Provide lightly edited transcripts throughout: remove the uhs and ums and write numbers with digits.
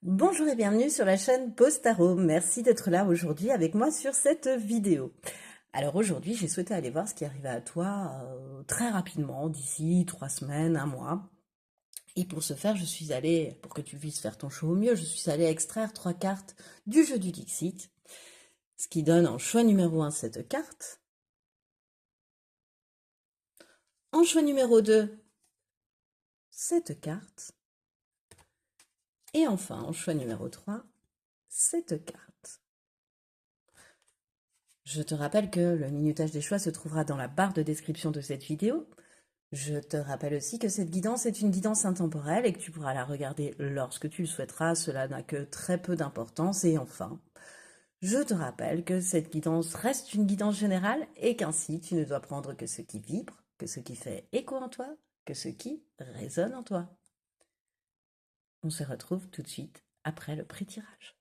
Bonjour et bienvenue sur la chaîne Postaro. Merci d'être là aujourd'hui avec moi sur cette vidéo. Alors aujourd'hui, j'ai souhaité aller voir ce qui arrivait à toi très rapidement, d'ici 3 semaines, un mois. Et pour ce faire, je suis allée, pour que tu puisses faire ton choix au mieux, je suis allée extraire 3 cartes du jeu du Dixit, ce qui donne en choix numéro 1 cette carte, en choix numéro 2 cette carte, et enfin en choix numéro 3 cette carte. Je te rappelle que le minutage des choix se trouvera dans la barre de description de cette vidéo. Je te rappelle aussi que cette guidance est une guidance intemporelle et que tu pourras la regarder lorsque tu le souhaiteras. Cela n'a que très peu d'importance. Et enfin, je te rappelle que cette guidance reste une guidance générale et qu'ainsi tu ne dois prendre que ce qui vibre, que ce qui fait écho en toi, que ce qui résonne en toi. On se retrouve tout de suite après le pré-tirage.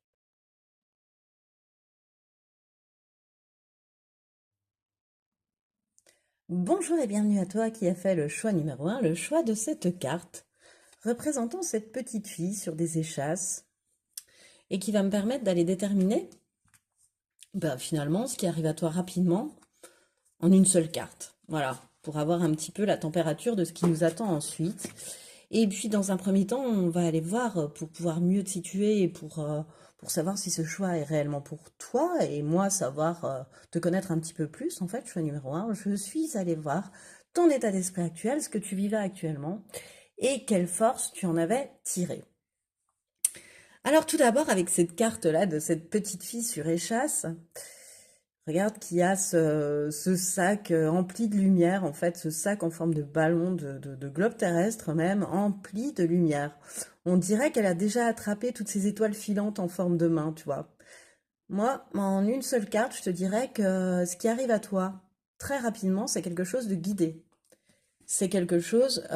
Bonjour et bienvenue à toi qui a fait le choix numéro 1, le choix de cette carte représentant cette petite fille sur des échasses et qui va me permettre d'aller déterminer finalement ce qui arrive à toi rapidement en une seule carte. Voilà, pour avoir un petit peu la température de ce qui nous attend ensuite. Et puis dans un premier temps, on va aller voir pour pouvoir mieux te situer et pour savoir si ce choix est réellement pour toi et moi savoir te connaître un petit peu plus. En fait, choix numéro 1, je suis allée voir ton état d'esprit actuel, ce que tu vivais actuellement et quelle force tu en avais tiré. Alors tout d'abord avec cette carte-là de cette petite fille sur échasse, regarde qu'il y a ce sac empli de lumière, en fait, ce sac en forme de ballon, de globe terrestre même, empli de lumière. On dirait qu'elle a déjà attrapé toutes ces étoiles filantes en forme de main, tu vois. Moi, en une seule carte, je te dirais que ce qui arrive à toi très rapidement, c'est quelque chose de guidé. C'est quelque chose,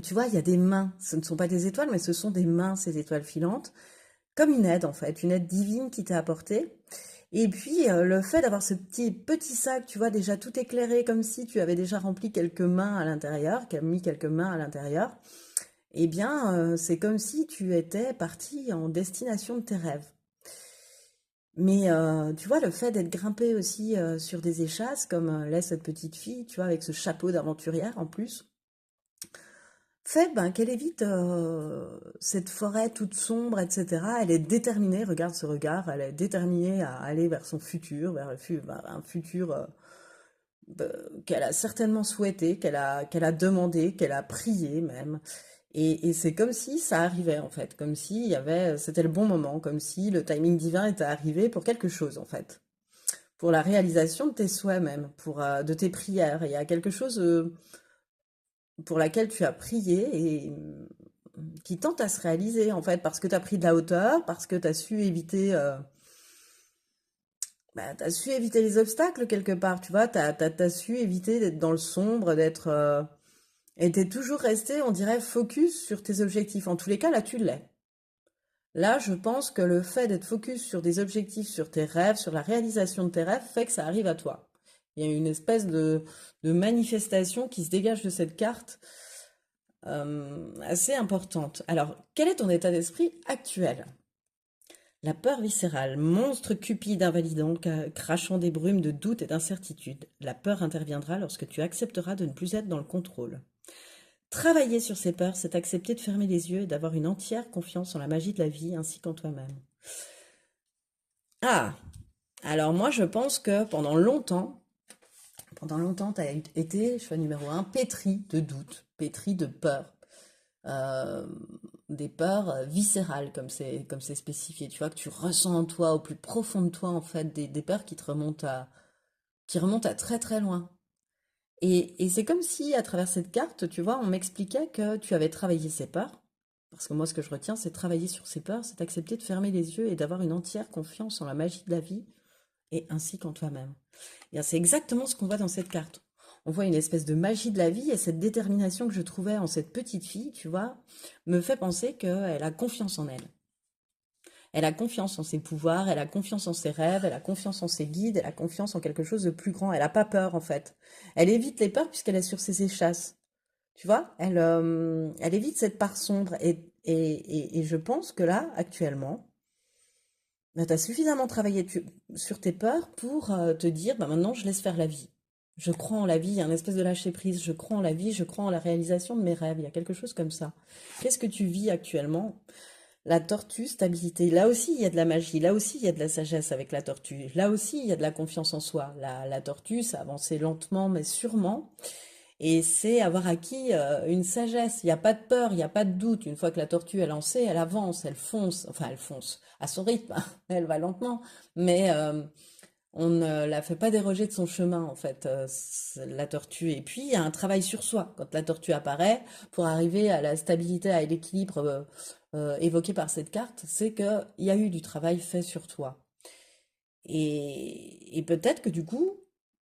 tu vois, il y a des mains. Ce ne sont pas des étoiles, mais ce sont des mains, ces étoiles filantes, comme une aide en fait, une aide divine qui t'a apporté. Et puis le fait d'avoir ce petit sac, tu vois, déjà tout éclairé, comme si tu avais déjà rempli quelques mains à l'intérieur, qui a mis quelques mains à l'intérieur, eh bien c'est comme si tu étais parti en destination de tes rêves. Mais tu vois, le fait d'être grimpé aussi sur des échasses, comme l'est cette petite fille, tu vois, avec ce chapeau d'aventurière en plus, fait qu'elle évite cette forêt toute sombre, etc. Elle est déterminée, regarde ce regard, elle est déterminée à aller vers son futur, vers un futur qu'elle a certainement souhaité, qu'elle a demandé, qu'elle a prié même. Et c'est comme si ça arrivait en fait, comme si c'était le bon moment, comme si le timing divin était arrivé pour quelque chose en fait, pour la réalisation de tes souhaits même, de tes prières. Il y a quelque chose pour laquelle tu as prié et qui tente à se réaliser en fait parce que tu as pris de la hauteur, parce que tu as su éviter t'as su éviter les obstacles quelque part, tu vois, t'as su éviter d'être dans le sombre, et t'es toujours resté, on dirait, focus sur tes objectifs. En tous les cas, là, tu l'es. Là, je pense que le fait d'être focus sur des objectifs, sur tes rêves, sur la réalisation de tes rêves, fait que ça arrive à toi. Il y a une espèce de manifestation qui se dégage de cette carte assez importante. Alors, quel est ton état d'esprit actuel? La peur viscérale, monstre cupide invalidant, crachant des brumes de doute et d'incertitude. La peur interviendra lorsque tu accepteras de ne plus être dans le contrôle. Travailler sur ces peurs, c'est accepter de fermer les yeux et d'avoir une entière confiance en la magie de la vie ainsi qu'en toi-même. Ah, alors moi je pense que pendant longtemps, tu as été, choix numéro 1, pétri de doute, pétri de peur. Euh, des peurs viscérales, comme c'est spécifié. Tu vois, que tu ressens en toi, au plus profond de toi, en fait, des peurs qui remontent à très très loin. Et c'est comme si, à travers cette carte, tu vois, on m'expliquait que tu avais travaillé ces peurs. Parce que moi, ce que je retiens, c'est travailler sur ces peurs, c'est accepter de fermer les yeux et d'avoir une entière confiance en la magie de la vie et ainsi qu'en toi-même. Et c'est exactement ce qu'on voit dans cette carte. On voit une espèce de magie de la vie et cette détermination que je trouvais en cette petite fille, tu vois, me fait penser qu'elle a confiance en elle. Elle a confiance en ses pouvoirs, elle a confiance en ses rêves, elle a confiance en ses guides, elle a confiance en quelque chose de plus grand. Elle n'a pas peur en fait. Elle évite les peurs puisqu'elle est sur ses échasses. Tu vois, elle évite cette part sombre Et je pense que là, actuellement, bah, tu as suffisamment travaillé sur tes peurs pour te dire, bah, maintenant, je laisse faire la vie. Je crois en la vie, il y a une espèce de lâcher prise. Je crois en la vie, je crois en la réalisation de mes rêves. Il y a quelque chose comme ça. Qu'est-ce que tu vis actuellement? La tortue, stabilité. Là aussi, il y a de la magie. Là aussi, il y a de la sagesse avec la tortue. Là aussi, il y a de la confiance en soi. La tortue, ça avance lentement, mais sûrement. Et c'est avoir acquis une sagesse. Il n'y a pas de peur, il n'y a pas de doute. Une fois que la tortue est lancée, elle avance, elle fonce. Enfin, elle fonce à son rythme. Elle va lentement. Mais on ne la fait pas déroger de son chemin, en fait, la tortue. Et puis, il y a un travail sur soi. Quand la tortue apparaît, pour arriver à la stabilité, à l'équilibre évoqué par cette carte, c'est qu'il y a eu du travail fait sur toi. Et peut-être que du coup,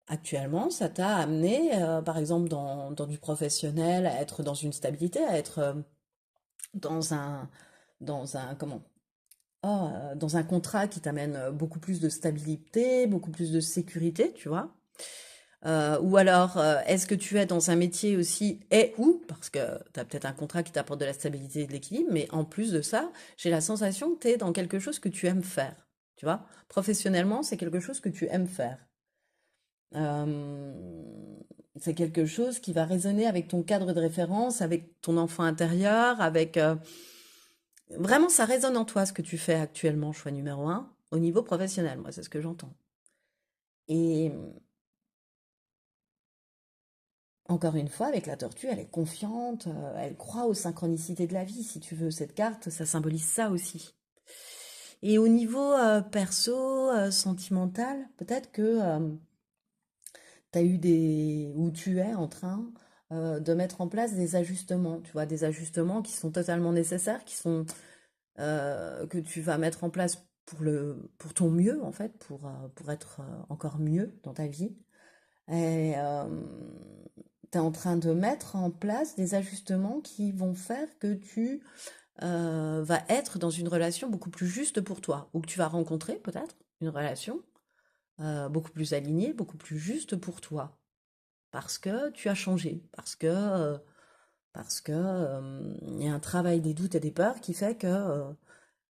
actuellement, ça t'a amené, par exemple, dans du professionnel, à être dans une stabilité, à être dans comment? Dans un contrat qui t'amène beaucoup plus de stabilité, beaucoup plus de sécurité, tu vois. Ou alors, est-ce que tu es dans un métier aussi, et ou, parce que tu as peut-être un contrat qui t'apporte de la stabilité et de l'équilibre, mais en plus de ça, j'ai la sensation que tu es dans quelque chose que tu aimes faire. Tu vois, professionnellement, c'est quelque chose que tu aimes faire. C'est quelque chose qui va résonner avec ton cadre de référence, avec ton enfant intérieur, avec... Vraiment, ça résonne en toi ce que tu fais actuellement, choix numéro un, au niveau professionnel, moi, c'est ce que j'entends. Et encore une fois, avec la tortue, elle est confiante, elle croit aux synchronicités de la vie, si tu veux. Cette carte, ça symbolise ça aussi. Et au niveau perso, sentimental, peut-être que tu as eu ou tu es en train de mettre en place des ajustements, tu vois, des ajustements qui sont totalement nécessaires, que tu vas mettre en place pour ton mieux, en fait, pour être encore mieux dans ta vie. Et tu es en train de mettre en place des ajustements qui vont faire que tu vas être dans une relation beaucoup plus juste pour toi, ou que tu vas rencontrer peut-être une relation beaucoup plus alignée, beaucoup plus juste pour toi, parce que tu as changé, parce que il y a un travail des doutes et des peurs qui fait que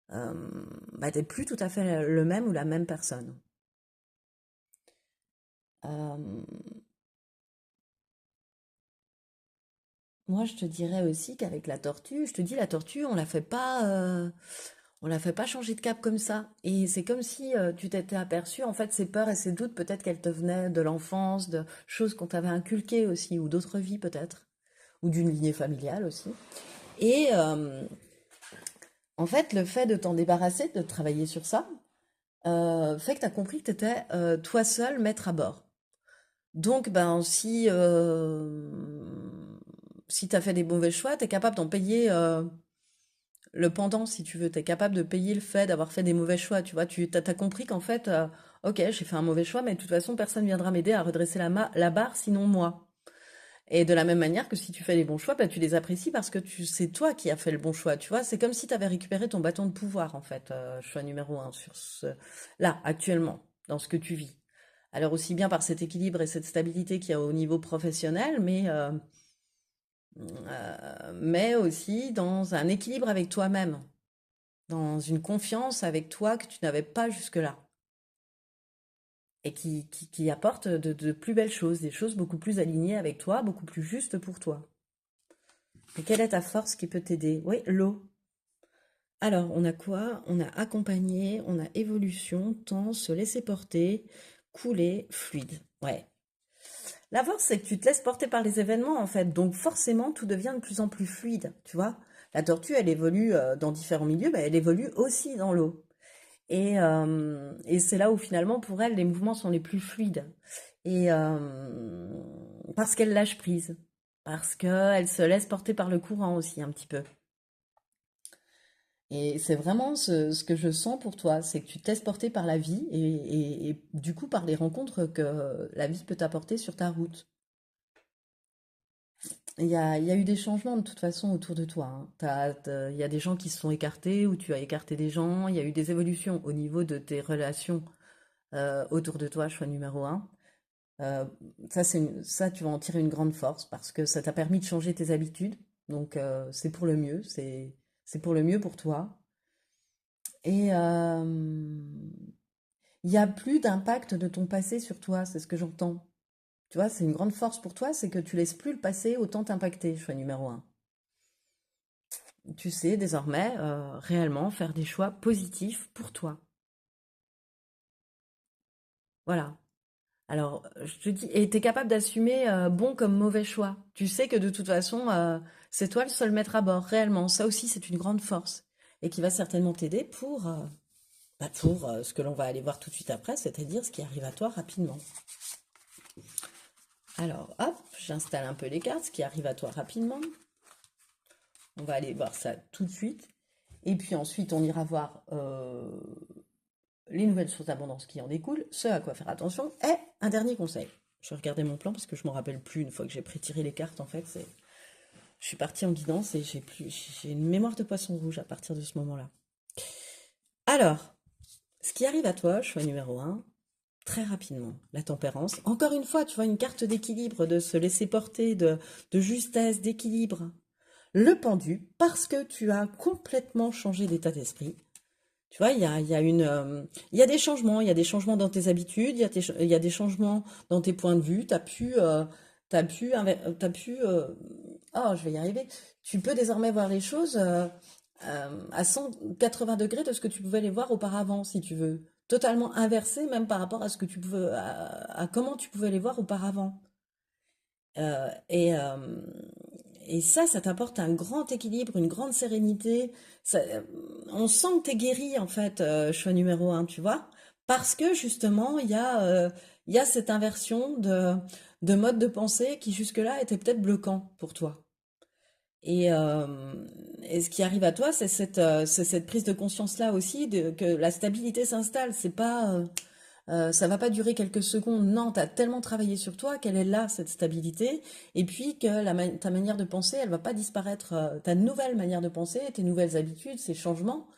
bah, tu n'es plus tout à fait le même ou la même personne. Euh, Moi, je te dirais aussi qu'avec la tortue, je te dis, la tortue, on la fait pas changer de cap comme ça. Et c'est comme si tu t'étais aperçu, en fait, ces peurs et ces doutes, peut-être qu'elles te venaient de l'enfance, de choses qu'on t'avait inculquées aussi, ou d'autres vies peut-être, ou d'une lignée familiale aussi. Et en fait, le fait de t'en débarrasser, de travailler sur ça, fait que tu as compris que tu étais toi seul maître à bord. Donc, ben, si tu as fait des mauvais choix, tu es capable d'en payer le pendant, si tu veux. Tu es capable de payer le fait d'avoir fait des mauvais choix. Tu vois, t'as compris qu'en fait, ok, j'ai fait un mauvais choix, mais de toute façon, personne viendra m'aider à redresser la barre, sinon moi. Et de la même manière que si tu fais les bons choix, bah, tu les apprécies parce que c'est toi qui as fait le bon choix. Tu vois, c'est comme si tu avais récupéré ton bâton de pouvoir, en fait, choix numéro un, là, actuellement, dans ce que tu vis. Alors aussi bien par cet équilibre et cette stabilité qu'il y a au niveau professionnel, mais aussi dans un équilibre avec toi-même, dans une confiance avec toi que tu n'avais pas jusque-là, et qui apporte de plus belles choses, des choses beaucoup plus alignées avec toi, beaucoup plus justes pour toi. Et quelle est ta force qui peut t'aider? Oui, l'eau. Alors, on a quoi? On a accompagné, on a évolution, temps, se laisser porter, couler, fluide. Ouais. La force, c'est que tu te laisses porter par les événements, en fait. Donc, forcément, tout devient de plus en plus fluide, tu vois. La tortue, elle évolue dans différents milieux, mais elle évolue aussi dans l'eau. Et c'est là où, finalement, pour elle, les mouvements sont les plus fluides. Et parce qu'elle lâche prise. Parce qu'elle se laisse porter par le courant aussi, un petit peu. Et c'est vraiment ce que je sens pour toi, c'est que tu te laisses porter par la vie et du coup par les rencontres que la vie peut t'apporter sur ta route. Il y a eu des changements de toute façon autour de toi, hein. Il y a des gens qui se sont écartés ou tu as écarté des gens. Il y a eu des évolutions au niveau de tes relations autour de toi, choix numéro un. Euh, ça, tu vas en tirer une grande force parce que ça t'a permis de changer tes habitudes. Donc c'est pour le mieux, c'est pour le mieux pour toi. Et il n'y a plus d'impact de ton passé sur toi, c'est ce que j'entends. Tu vois, c'est une grande force pour toi, c'est que tu laisses plus le passé autant t'impacter, choix numéro un. Tu sais désormais réellement faire des choix positifs pour toi. Voilà. Alors, je te dis, et tu es capable d'assumer bon comme mauvais choix. Tu sais que de toute façon, c'est toi le seul maître à bord, réellement. Ça aussi, c'est une grande force. Et qui va certainement t'aider pour ce que l'on va aller voir tout de suite après, c'est-à-dire ce qui arrive à toi rapidement. Alors, hop, j'installe un peu les cartes, ce qui arrive à toi rapidement. On va aller voir ça tout de suite. Et puis ensuite, on ira voir les nouvelles sources d'abondance qui en découlent, ce à quoi faire attention, et un dernier conseil. Je vais regarder mon plan parce que je ne me rappelle plus une fois que j'ai prétiré les cartes. En fait, je suis partie en guidance et j'ai une mémoire de poisson rouge à partir de ce moment-là. Alors, ce qui arrive à toi, choix numéro un, très rapidement, la tempérance. Encore une fois, tu vois, une carte d'équilibre, de se laisser porter, de justesse, d'équilibre. Le pendu, parce que tu as complètement changé d'état d'esprit. Tu vois, il y a des changements, il y a des changements dans tes habitudes, il y a des changements dans tes points de vue. Oh, je vais y arriver. Tu peux désormais voir les choses à 180 degrés de ce que tu pouvais les voir auparavant, si tu veux. Totalement inversé, même par rapport à ce que tu pouvais, à comment tu pouvais les voir auparavant. Euh, et, euh, et ça t'apporte un grand équilibre, une grande sérénité. On sent que tu es guéri, en fait, choix numéro un, tu vois, parce que justement, il y a cette inversion de mode de pensée qui jusque-là était peut-être bloquant pour toi. Et, euh, et ce qui arrive à toi, c'est cette prise de conscience-là aussi, que la stabilité s'installe. C'est pas, ça va pas durer quelques secondes. Non, tu as tellement travaillé sur toi qu'elle est là, cette stabilité. Et puis que ta manière de penser, elle va pas disparaître. Ta nouvelle manière de penser, tes nouvelles habitudes, ces changements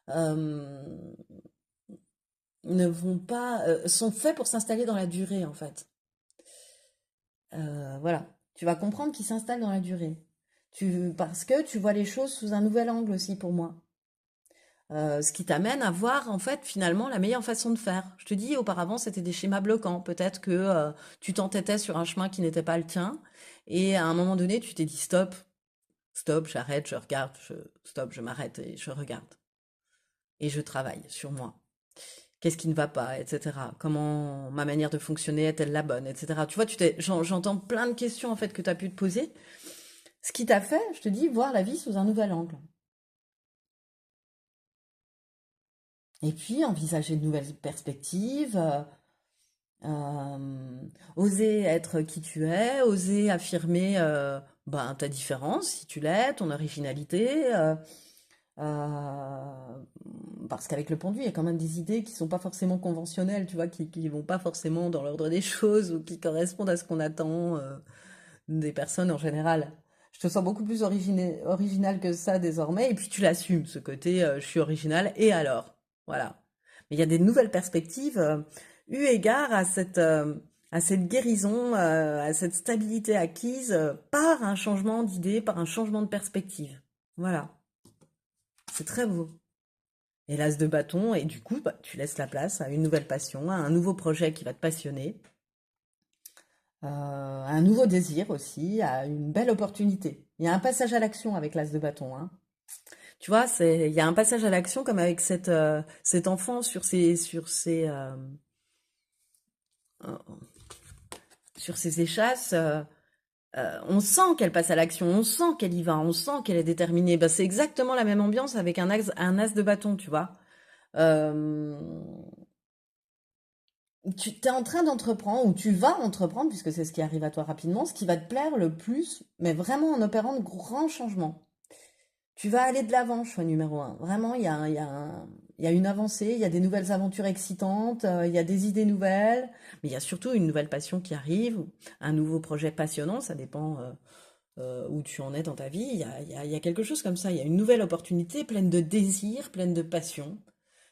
euh, ne vont pas, sont faits pour s'installer dans la durée, en fait. Voilà. Tu vas comprendre qu'ils s'installent dans la durée. Parce que tu vois les choses sous un nouvel angle aussi pour moi. Ce qui t'amène à voir en fait finalement la meilleure façon de faire. Je te dis, auparavant c'était des schémas bloquants. Peut-être que tu t'entêtais sur un chemin qui n'était pas le tien et à un moment donné tu t'es dit stop, stop, j'arrête, je regarde, stop, je m'arrête et je regarde et je travaille sur moi. Qu'est-ce qui ne va pas, etc. Comment ma manière de fonctionner est-elle la bonne, etc. Tu vois, j'entends plein de questions en fait que tu as pu te poser. Ce qui t'a fait, je te dis, voir la vie sous un nouvel angle. Et puis envisager de nouvelles perspectives, oser être qui tu es, oser affirmer ben, ta différence si tu l'es, ton originalité. Euh, Parce qu'avec le pendu, il y a quand même des idées qui sont pas forcément conventionnelles, tu vois, qui vont pas forcément dans l'ordre des choses ou qui correspondent à ce qu'on attend des personnes en général. Je te sens beaucoup plus original que ça désormais, et puis tu l'assumes, ce côté je suis original, et alors? Voilà. Mais il y a des nouvelles perspectives eu égard à cette guérison, à cette stabilité acquise par un changement d'idée, par un changement de perspective. Voilà. C'est très beau. Et l'as de bâton, et du coup, bah, tu laisses la place à une nouvelle passion, à un nouveau projet qui va te passionner, à un nouveau désir aussi, à une belle opportunité. Il y a un passage à l'action avec l'as de bâton, hein. Tu vois, il y a un passage à l'action comme avec cet enfant euh, sur ses échasses. On sent qu'elle passe à l'action, on sent qu'elle y va, on sent qu'elle est déterminée. Bah, c'est exactement la même ambiance avec un as de bâton, tu vois. Euh, Tu es en train d'entreprendre, ou tu vas entreprendre, puisque c'est ce qui arrive à toi rapidement, ce qui va te plaire le plus, mais vraiment en opérant de grands changements. Tu vas aller de l'avant, choix numéro un. Vraiment, il y a une avancée, il y a des nouvelles aventures excitantes, il y a des idées nouvelles, mais il y a surtout une nouvelle passion qui arrive, un nouveau projet passionnant, ça dépend où tu en es dans ta vie. Il y a quelque chose comme ça, il y a une nouvelle opportunité pleine de désir, pleine de passion,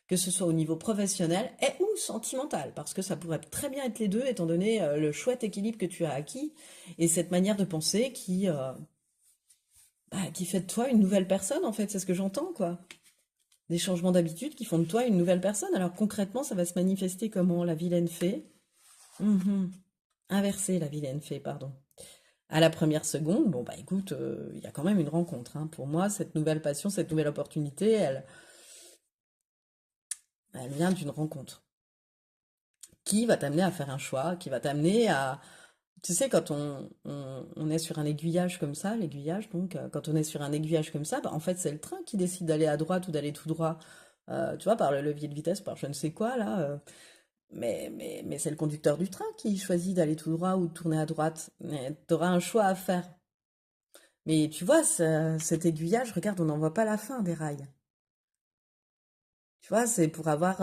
que ce soit au niveau professionnel et ou sentimental, parce que ça pourrait très bien être les deux, étant donné le chouette équilibre que tu as acquis et cette manière de penser bah, qui fait de toi une nouvelle personne, en fait, c'est ce que j'entends, quoi. Des changements d'habitude qui font de toi une nouvelle personne. Alors concrètement, ça va se manifester comment, la vilaine fée? Mhm. Inverser la vilaine fée, pardon. À la première seconde, bon bah écoute, il y a quand même une rencontre, hein. Pour moi, cette nouvelle passion, cette nouvelle opportunité, elle vient d'une rencontre qui va t'amener à faire un choix, qui va t'amener à... Tu sais, quand on est sur un aiguillage comme ça, l'aiguillage, donc, quand on est sur un aiguillage comme ça, bah, en fait, c'est le train qui décide d'aller à droite ou d'aller tout droit, tu vois, par le levier de vitesse, par je ne sais quoi, là. Mais c'est le conducteur du train qui choisit d'aller tout droit ou de tourner à droite. Tu auras un choix à faire. Mais tu vois, cet aiguillage, regarde, on n'en voit pas la fin des rails. Tu vois, c'est pour avoir...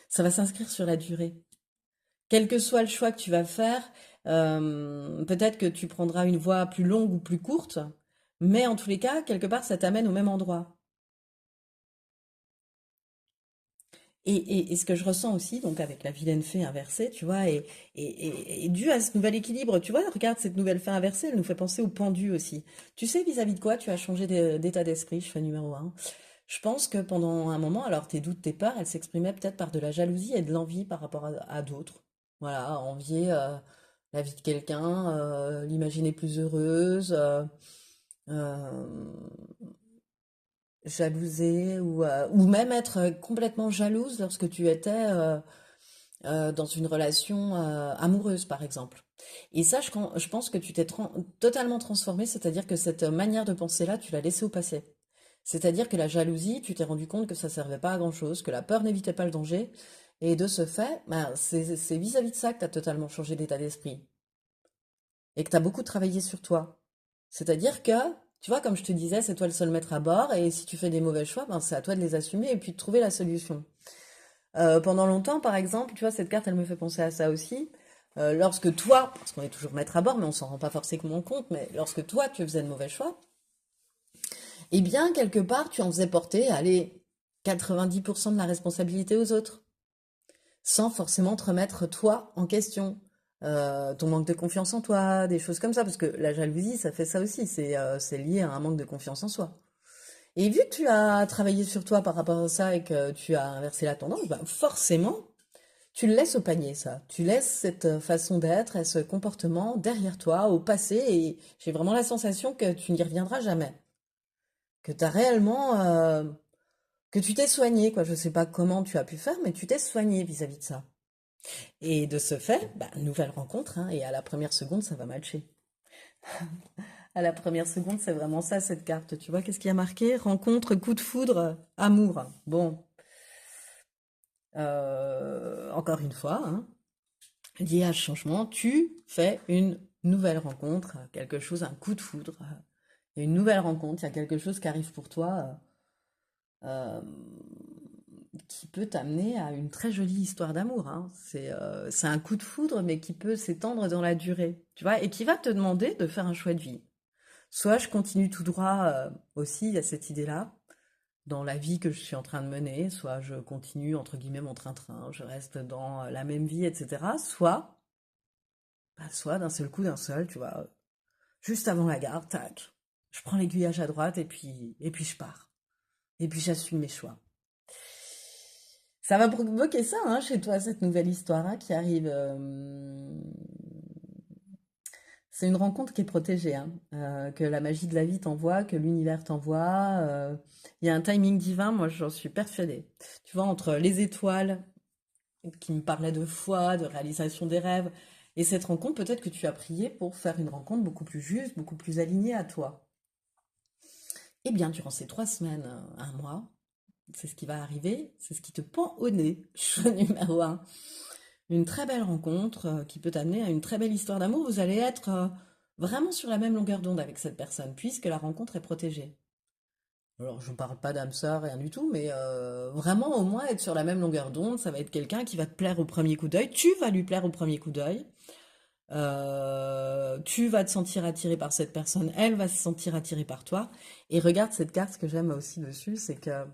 ça va s'inscrire sur la durée. Quel que soit le choix que tu vas faire, peut-être que tu prendras une voie plus longue ou plus courte, mais en tous les cas, quelque part, ça t'amène au même endroit. Et ce que je ressens aussi, donc avec la vilaine fée inversée, tu vois, et dû à ce nouvel équilibre, tu vois, regarde cette nouvelle fée inversée, elle nous fait penser au pendu aussi. Tu sais vis-à-vis de quoi tu as changé d'état d'esprit, je fais numéro un. Je pense que pendant un moment, alors tes doutes, tes peurs, elles s'exprimaient peut-être par de la jalousie et de l'envie par rapport à d'autres. Voilà, envier la vie de quelqu'un, l'imaginer plus heureuse, euh, jalouser ou même être complètement jalouse lorsque tu étais dans une relation amoureuse, par exemple. Et ça, je pense que tu t'es totalement transformé, c'est-à-dire que cette manière de penser-là, tu l'as laissée au passé. C'est-à-dire que la jalousie, tu t'es rendu compte que ça servait pas à grand-chose, que la peur n'évitait pas le danger, et de ce fait, ben, c'est vis-à-vis de ça que tu as totalement changé d'état d'esprit, et que tu as beaucoup travaillé sur toi. C'est-à-dire que, tu vois, comme je te disais, c'est toi le seul maître à bord, et si tu fais des mauvais choix, ben, c'est à toi de les assumer et puis de trouver la solution. Pendant longtemps, par exemple, tu vois, cette carte, elle me fait penser à ça aussi. Lorsque toi, parce qu'on est toujours maître à bord, mais on s'en rend pas forcément compte, mais lorsque toi, tu faisais de mauvais choix, eh bien, quelque part, tu en faisais porter, allez, 90% de la responsabilité aux autres, sans forcément te remettre toi en question. Ton manque de confiance en toi, des choses comme ça, parce que la jalousie, ça fait ça aussi, c'est lié à un manque de confiance en soi. Et vu que tu as travaillé sur toi par rapport à ça et que tu as inversé la tendance, bah forcément, tu le laisses au panier, ça. Tu laisses cette façon d'être et ce comportement derrière toi, au passé, et j'ai vraiment la sensation que tu n'y reviendras jamais. Que tu as réellement, que tu t'es soigné, quoi. Je sais pas comment tu as pu faire, mais tu t'es soigné vis-à-vis de ça. Et de ce fait, bah, nouvelle rencontre, hein, et à la première seconde, ça va matcher. À la première seconde, c'est vraiment ça, cette carte. Tu vois, qu'est-ce qui a marqué? Rencontre, coup de foudre, amour. Bon, encore une fois, hein, lié à ce changement, tu fais une nouvelle rencontre, quelque chose, un coup de foudre, une nouvelle rencontre, il y a quelque chose qui arrive pour toi, euh, qui peut t'amener à une très jolie histoire d'amour, hein. C'est un coup de foudre, mais qui peut s'étendre dans la durée, tu vois, et qui va te demander de faire un choix de vie. Soit je continue tout droit aussi, il y a cette idée-là, dans la vie que je suis en train de mener, soit je continue, entre guillemets, mon train-train, je reste dans la même vie, etc. Soit d'un seul coup, d'un seul, tu vois, juste avant la gare, tac, je prends l'aiguillage à droite et puis je pars. Et puis j'assume mes choix. Ça va provoquer ça, hein, chez toi, cette nouvelle histoire hein, qui arrive. C'est une rencontre qui est protégée, hein, que la magie de la vie t'envoie, que l'univers t'envoie. Il y a un timing divin, moi j'en suis persuadée. Tu vois, entre les étoiles qui me parlaient de foi, de réalisation des rêves, et cette rencontre, peut-être que tu as prié pour faire une rencontre beaucoup plus juste, beaucoup plus alignée à toi. Eh bien, durant ces 3 semaines, un mois, c'est ce qui va arriver, c'est ce qui te pend au nez. Choix numéro un. Une très belle rencontre qui peut t'amener à une très belle histoire d'amour. Vous allez être vraiment sur la même longueur d'onde avec cette personne, puisque la rencontre est protégée. Alors, je ne parle pas d'âme sœur, rien du tout, mais vraiment au moins être sur la même longueur d'onde, ça va être quelqu'un qui va te plaire au premier coup d'œil, tu vas lui plaire au premier coup d'œil, tu vas te sentir attiré par cette personne, elle va se sentir attirée par toi. Et regarde cette carte, ce que j'aime aussi dessus, c'est que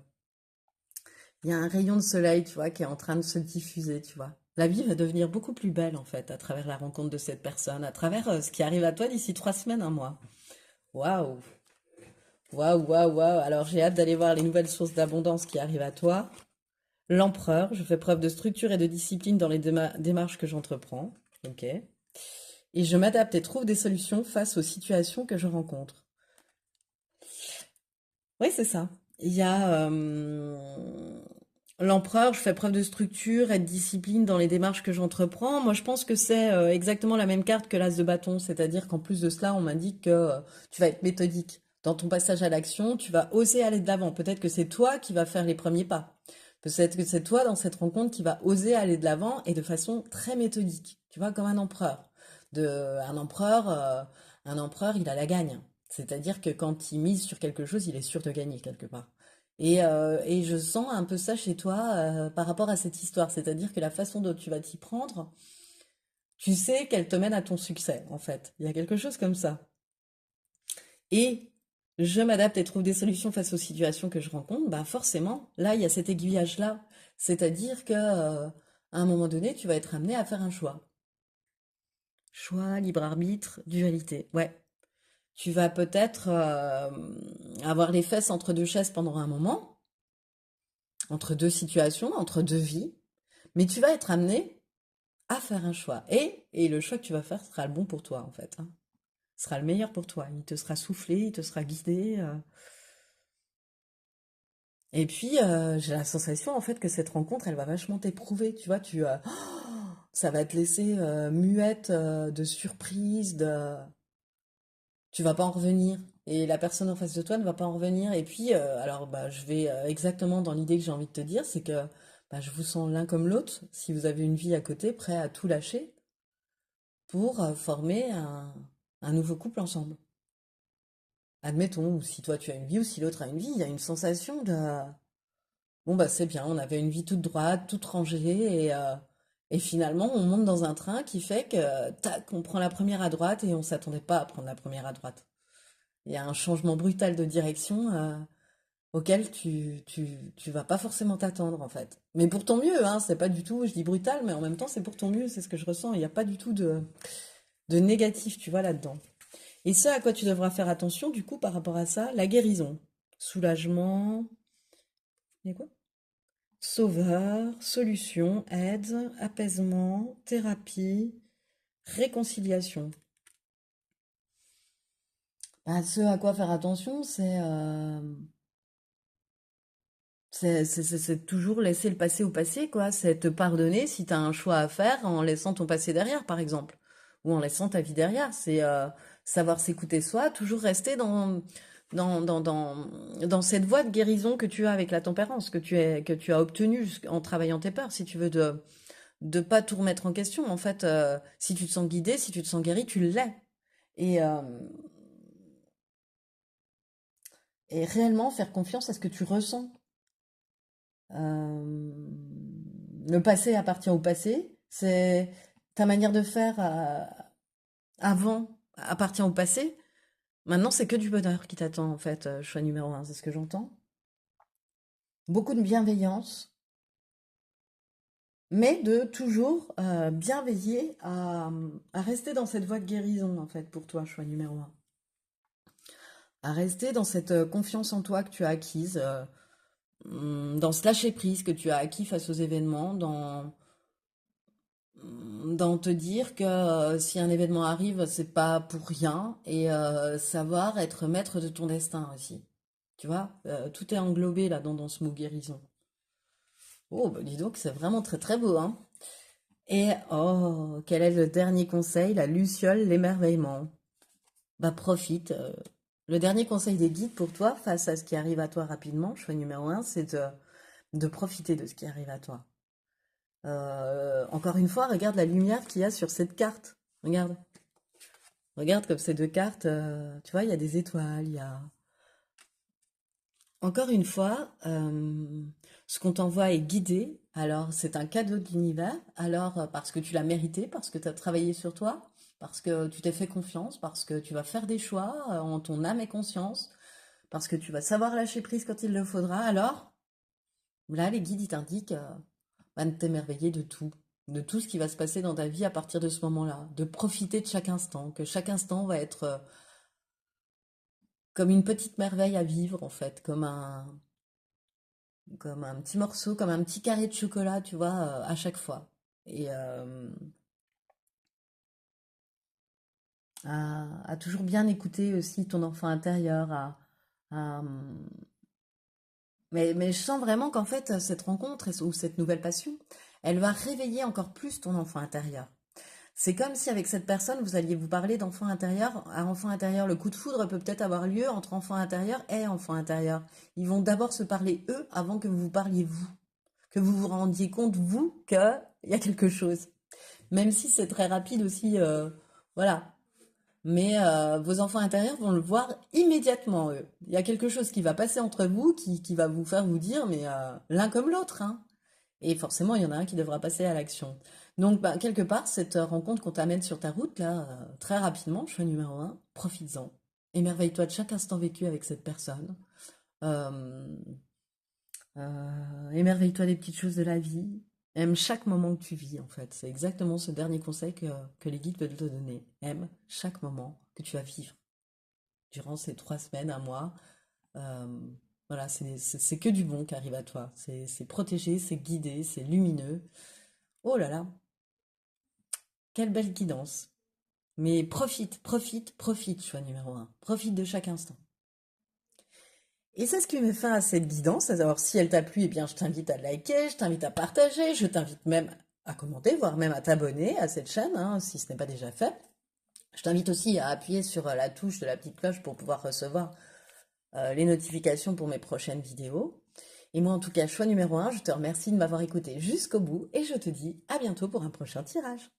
il y a un rayon de soleil, tu vois, qui est en train de se diffuser, tu vois. La vie va devenir beaucoup plus belle, en fait, à travers la rencontre de cette personne, à travers ce qui arrive à toi d'ici 3 semaines, un mois. Waouh! Waouh, waouh, waouh. Alors, j'ai hâte d'aller voir les nouvelles sources d'abondance qui arrivent à toi. L'empereur, je fais preuve de structure et de discipline dans les démarches que j'entreprends. Ok. Et je m'adapte et trouve des solutions face aux situations que je rencontre. Oui, c'est ça. Il y a l'empereur, je fais preuve de structure et de discipline dans les démarches que j'entreprends. Moi, je pense que c'est exactement la même carte que l'as de bâton, c'est-à-dire qu'en plus de cela, on m'indique que tu vas être méthodique. Dans ton passage à l'action, tu vas oser aller de l'avant. Peut-être que c'est toi qui vas faire les premiers pas. Peut-être que c'est toi dans cette rencontre qui va oser aller de l'avant et de façon très méthodique. Tu vois, comme un empereur. Un empereur, il a la gagne. C'est-à-dire que quand il mise sur quelque chose, il est sûr de gagner quelque part. Et je sens un peu ça chez toi par rapport à cette histoire. C'est-à-dire que la façon dont tu vas t'y prendre, tu sais qu'elle te mène à ton succès, en fait. Il y a quelque chose comme ça. Et je m'adapte et trouve des solutions face aux situations que je rencontre. Bah forcément, là, il y a cet aiguillage-là. C'est-à-dire que, à un moment donné, tu vas être amené à faire un choix. Choix, libre arbitre, dualité. Ouais. Tu vas peut-être avoir les fesses entre deux chaises pendant un moment, entre deux situations, entre deux vies, mais tu vas être amené à faire un choix. Et le choix que tu vas faire sera le bon pour toi, en fait, hein. Sera le meilleur pour toi. Il te sera soufflé, il te sera guidé. Et puis, j'ai la sensation, en fait, que cette rencontre, elle va vachement t'éprouver. Tu vois, ça va te laisser muette de surprise, de... Tu vas pas en revenir. Et la personne en face de toi ne va pas en revenir. Et puis, alors, bah, je vais exactement dans l'idée que j'ai envie de te dire, c'est que bah, je vous sens l'un comme l'autre, si vous avez une vie à côté, prêt à tout lâcher pour former un nouveau couple ensemble. Admettons, ou si toi tu as une vie ou si l'autre a une vie, il y a une sensation de bon bah c'est bien, on avait une vie toute droite, toute rangée, et finalement on monte dans un train qui fait que tac, on prend la première à droite et on s'attendait pas à prendre la première à droite. Il y a un changement brutal de direction auquel tu vas pas forcément t'attendre en fait. Mais pour ton mieux, hein, c'est pas du tout, je dis brutal, mais en même temps c'est pour ton mieux, c'est ce que je ressens. Il n'y a pas du tout de négatif, tu vois, là-dedans. Et ce à quoi tu devras faire attention, du coup, par rapport à ça, la guérison. Soulagement, il y a quoi? Sauveur, solution, aide, apaisement, thérapie, réconciliation. Bah, ce à quoi faire attention, c'est toujours laisser le passé au passé, quoi. C'est te pardonner si tu as un choix à faire en laissant ton passé derrière, par exemple. Ou en laissant ta vie derrière. C'est savoir s'écouter soi, toujours rester dans, dans, dans, dans cette voie de guérison que tu as avec la tempérance, que tu as obtenue en travaillant tes peurs, si tu veux, de pas tout remettre en question. En fait, si tu te sens guidé, si tu te sens guéri, tu l'es. Et, euh, et réellement faire confiance à ce que tu ressens. Euh, le passé appartient au passé. C'est ta manière de faire avant appartient au passé. Maintenant, c'est que du bonheur qui t'attend, en fait, choix numéro un, c'est ce que j'entends. Beaucoup de bienveillance, mais de toujours bien veiller à rester dans cette voie de guérison, en fait, pour toi, choix numéro un. À rester dans cette confiance en toi que tu as acquise, dans ce lâcher-prise que tu as acquis face aux événements, dans te dire que si un événement arrive, c'est pas pour rien, et savoir être maître de ton destin aussi. Tu vois, tout est englobé là dans ce mot guérison. Oh, bah dis donc, c'est vraiment très très beau, hein. Et oh, quel est le dernier conseil? La luciole, l'émerveillement. Bah profite. Le dernier conseil des guides pour toi, face à ce qui arrive à toi rapidement, choix numéro un, c'est de profiter de ce qui arrive à toi. Encore une fois, regarde la lumière qu'il y a sur cette carte. Regarde. Regarde comme ces deux cartes, tu vois, il y a des étoiles, il y a... Encore une fois, ce qu'on t'envoie est guidé. Alors, c'est un cadeau de l'univers. Alors, parce que tu l'as mérité, parce que tu as travaillé sur toi, parce que tu t'es fait confiance, parce que tu vas faire des choix en ton âme et conscience, parce que tu vas savoir lâcher prise quand il le faudra. Alors, là, les guides, ils t'indiquent de t'émerveiller de tout ce qui va se passer dans ta vie à partir de ce moment-là, de profiter de chaque instant, que chaque instant va être comme une petite merveille à vivre, en fait, comme un petit morceau, comme un petit carré de chocolat, tu vois, à chaque fois. Et à toujours bien écouter aussi ton enfant intérieur, à, mais je sens vraiment qu'en fait, cette rencontre ou cette nouvelle passion, elle va réveiller encore plus ton enfant intérieur. C'est comme si avec cette personne, vous alliez vous parler d'enfant intérieur. À enfant intérieur, le coup de foudre peut peut-être avoir lieu entre enfant intérieur et enfant intérieur. Ils vont d'abord se parler eux avant que vous vous parliez vous. Que vous vous rendiez compte, vous, qu'il y a quelque chose. Même si c'est très rapide aussi, voilà. Mais vos enfants intérieurs vont le voir immédiatement, eux. Il y a quelque chose qui va passer entre vous, qui va vous faire vous dire, mais l'un comme l'autre, hein. Et forcément, il y en a un qui devra passer à l'action. Donc, bah, quelque part, cette rencontre qu'on t'amène sur ta route, là, très rapidement, choix numéro un, profites-en. Émerveille-toi de chaque instant vécu avec cette personne. Euh, Émerveille-toi des petites choses de la vie. Aime chaque moment que tu vis, en fait. C'est exactement ce dernier conseil que les guides veulent te donner. Aime chaque moment que tu vas vivre durant ces 3 semaines, un mois. Euh, voilà, c'est que du bon qui arrive à toi. C'est protégé, c'est guidé, c'est lumineux. Oh là là, quelle belle guidance. Mais profite, profite, profite, choix numéro un. Profite de chaque instant. Et c'est ce qui me fait à cette guidance. Alors, si elle t'a plu, eh bien, je t'invite à liker, je t'invite à partager, je t'invite même à commenter, voire même à t'abonner à cette chaîne, hein, si ce n'est pas déjà fait. Je t'invite aussi à appuyer sur la touche de la petite cloche pour pouvoir recevoir les notifications pour mes prochaines vidéos. Et moi, en tout cas, choix numéro un, je te remercie de m'avoir écouté jusqu'au bout et je te dis à bientôt pour un prochain tirage.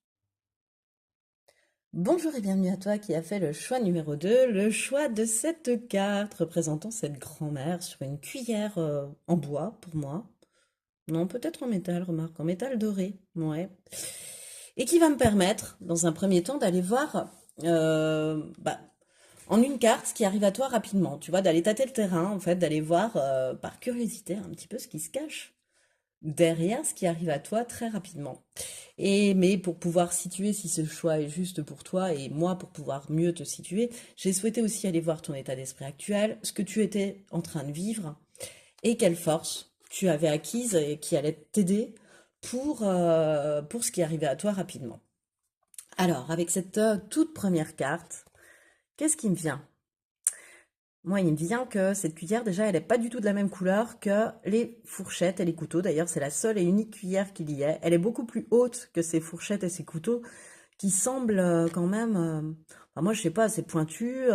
Bonjour et bienvenue à toi qui a fait le choix numéro 2, le choix de cette carte représentant cette grand-mère sur une cuillère en bois pour moi. Non, peut-être en métal, remarque, en métal doré, ouais. Et qui va me permettre, dans un premier temps, d'aller voir bah, en une carte ce qui arrive à toi rapidement. Tu vois, d'aller tâter le terrain, en fait, d'aller voir par curiosité un petit peu ce qui se cache derrière ce qui arrive à toi très rapidement. Mais pour pouvoir situer si ce choix est juste pour toi et moi pour pouvoir mieux te situer, j'ai souhaité aussi aller voir ton état d'esprit actuel, ce que tu étais en train de vivre et quelle force tu avais acquise et qui allait t'aider pour ce qui arrivait à toi rapidement. Alors, avec cette toute première carte, qu'est-ce qui me vient? Moi, il me vient que cette cuillère, déjà, elle n'est pas du tout de la même couleur que les fourchettes et les couteaux. D'ailleurs, c'est la seule et unique cuillère qu'il y ait. Elle est beaucoup plus haute que ces fourchettes et ces couteaux qui semblent quand même... enfin, moi, je sais pas, c'est pointu.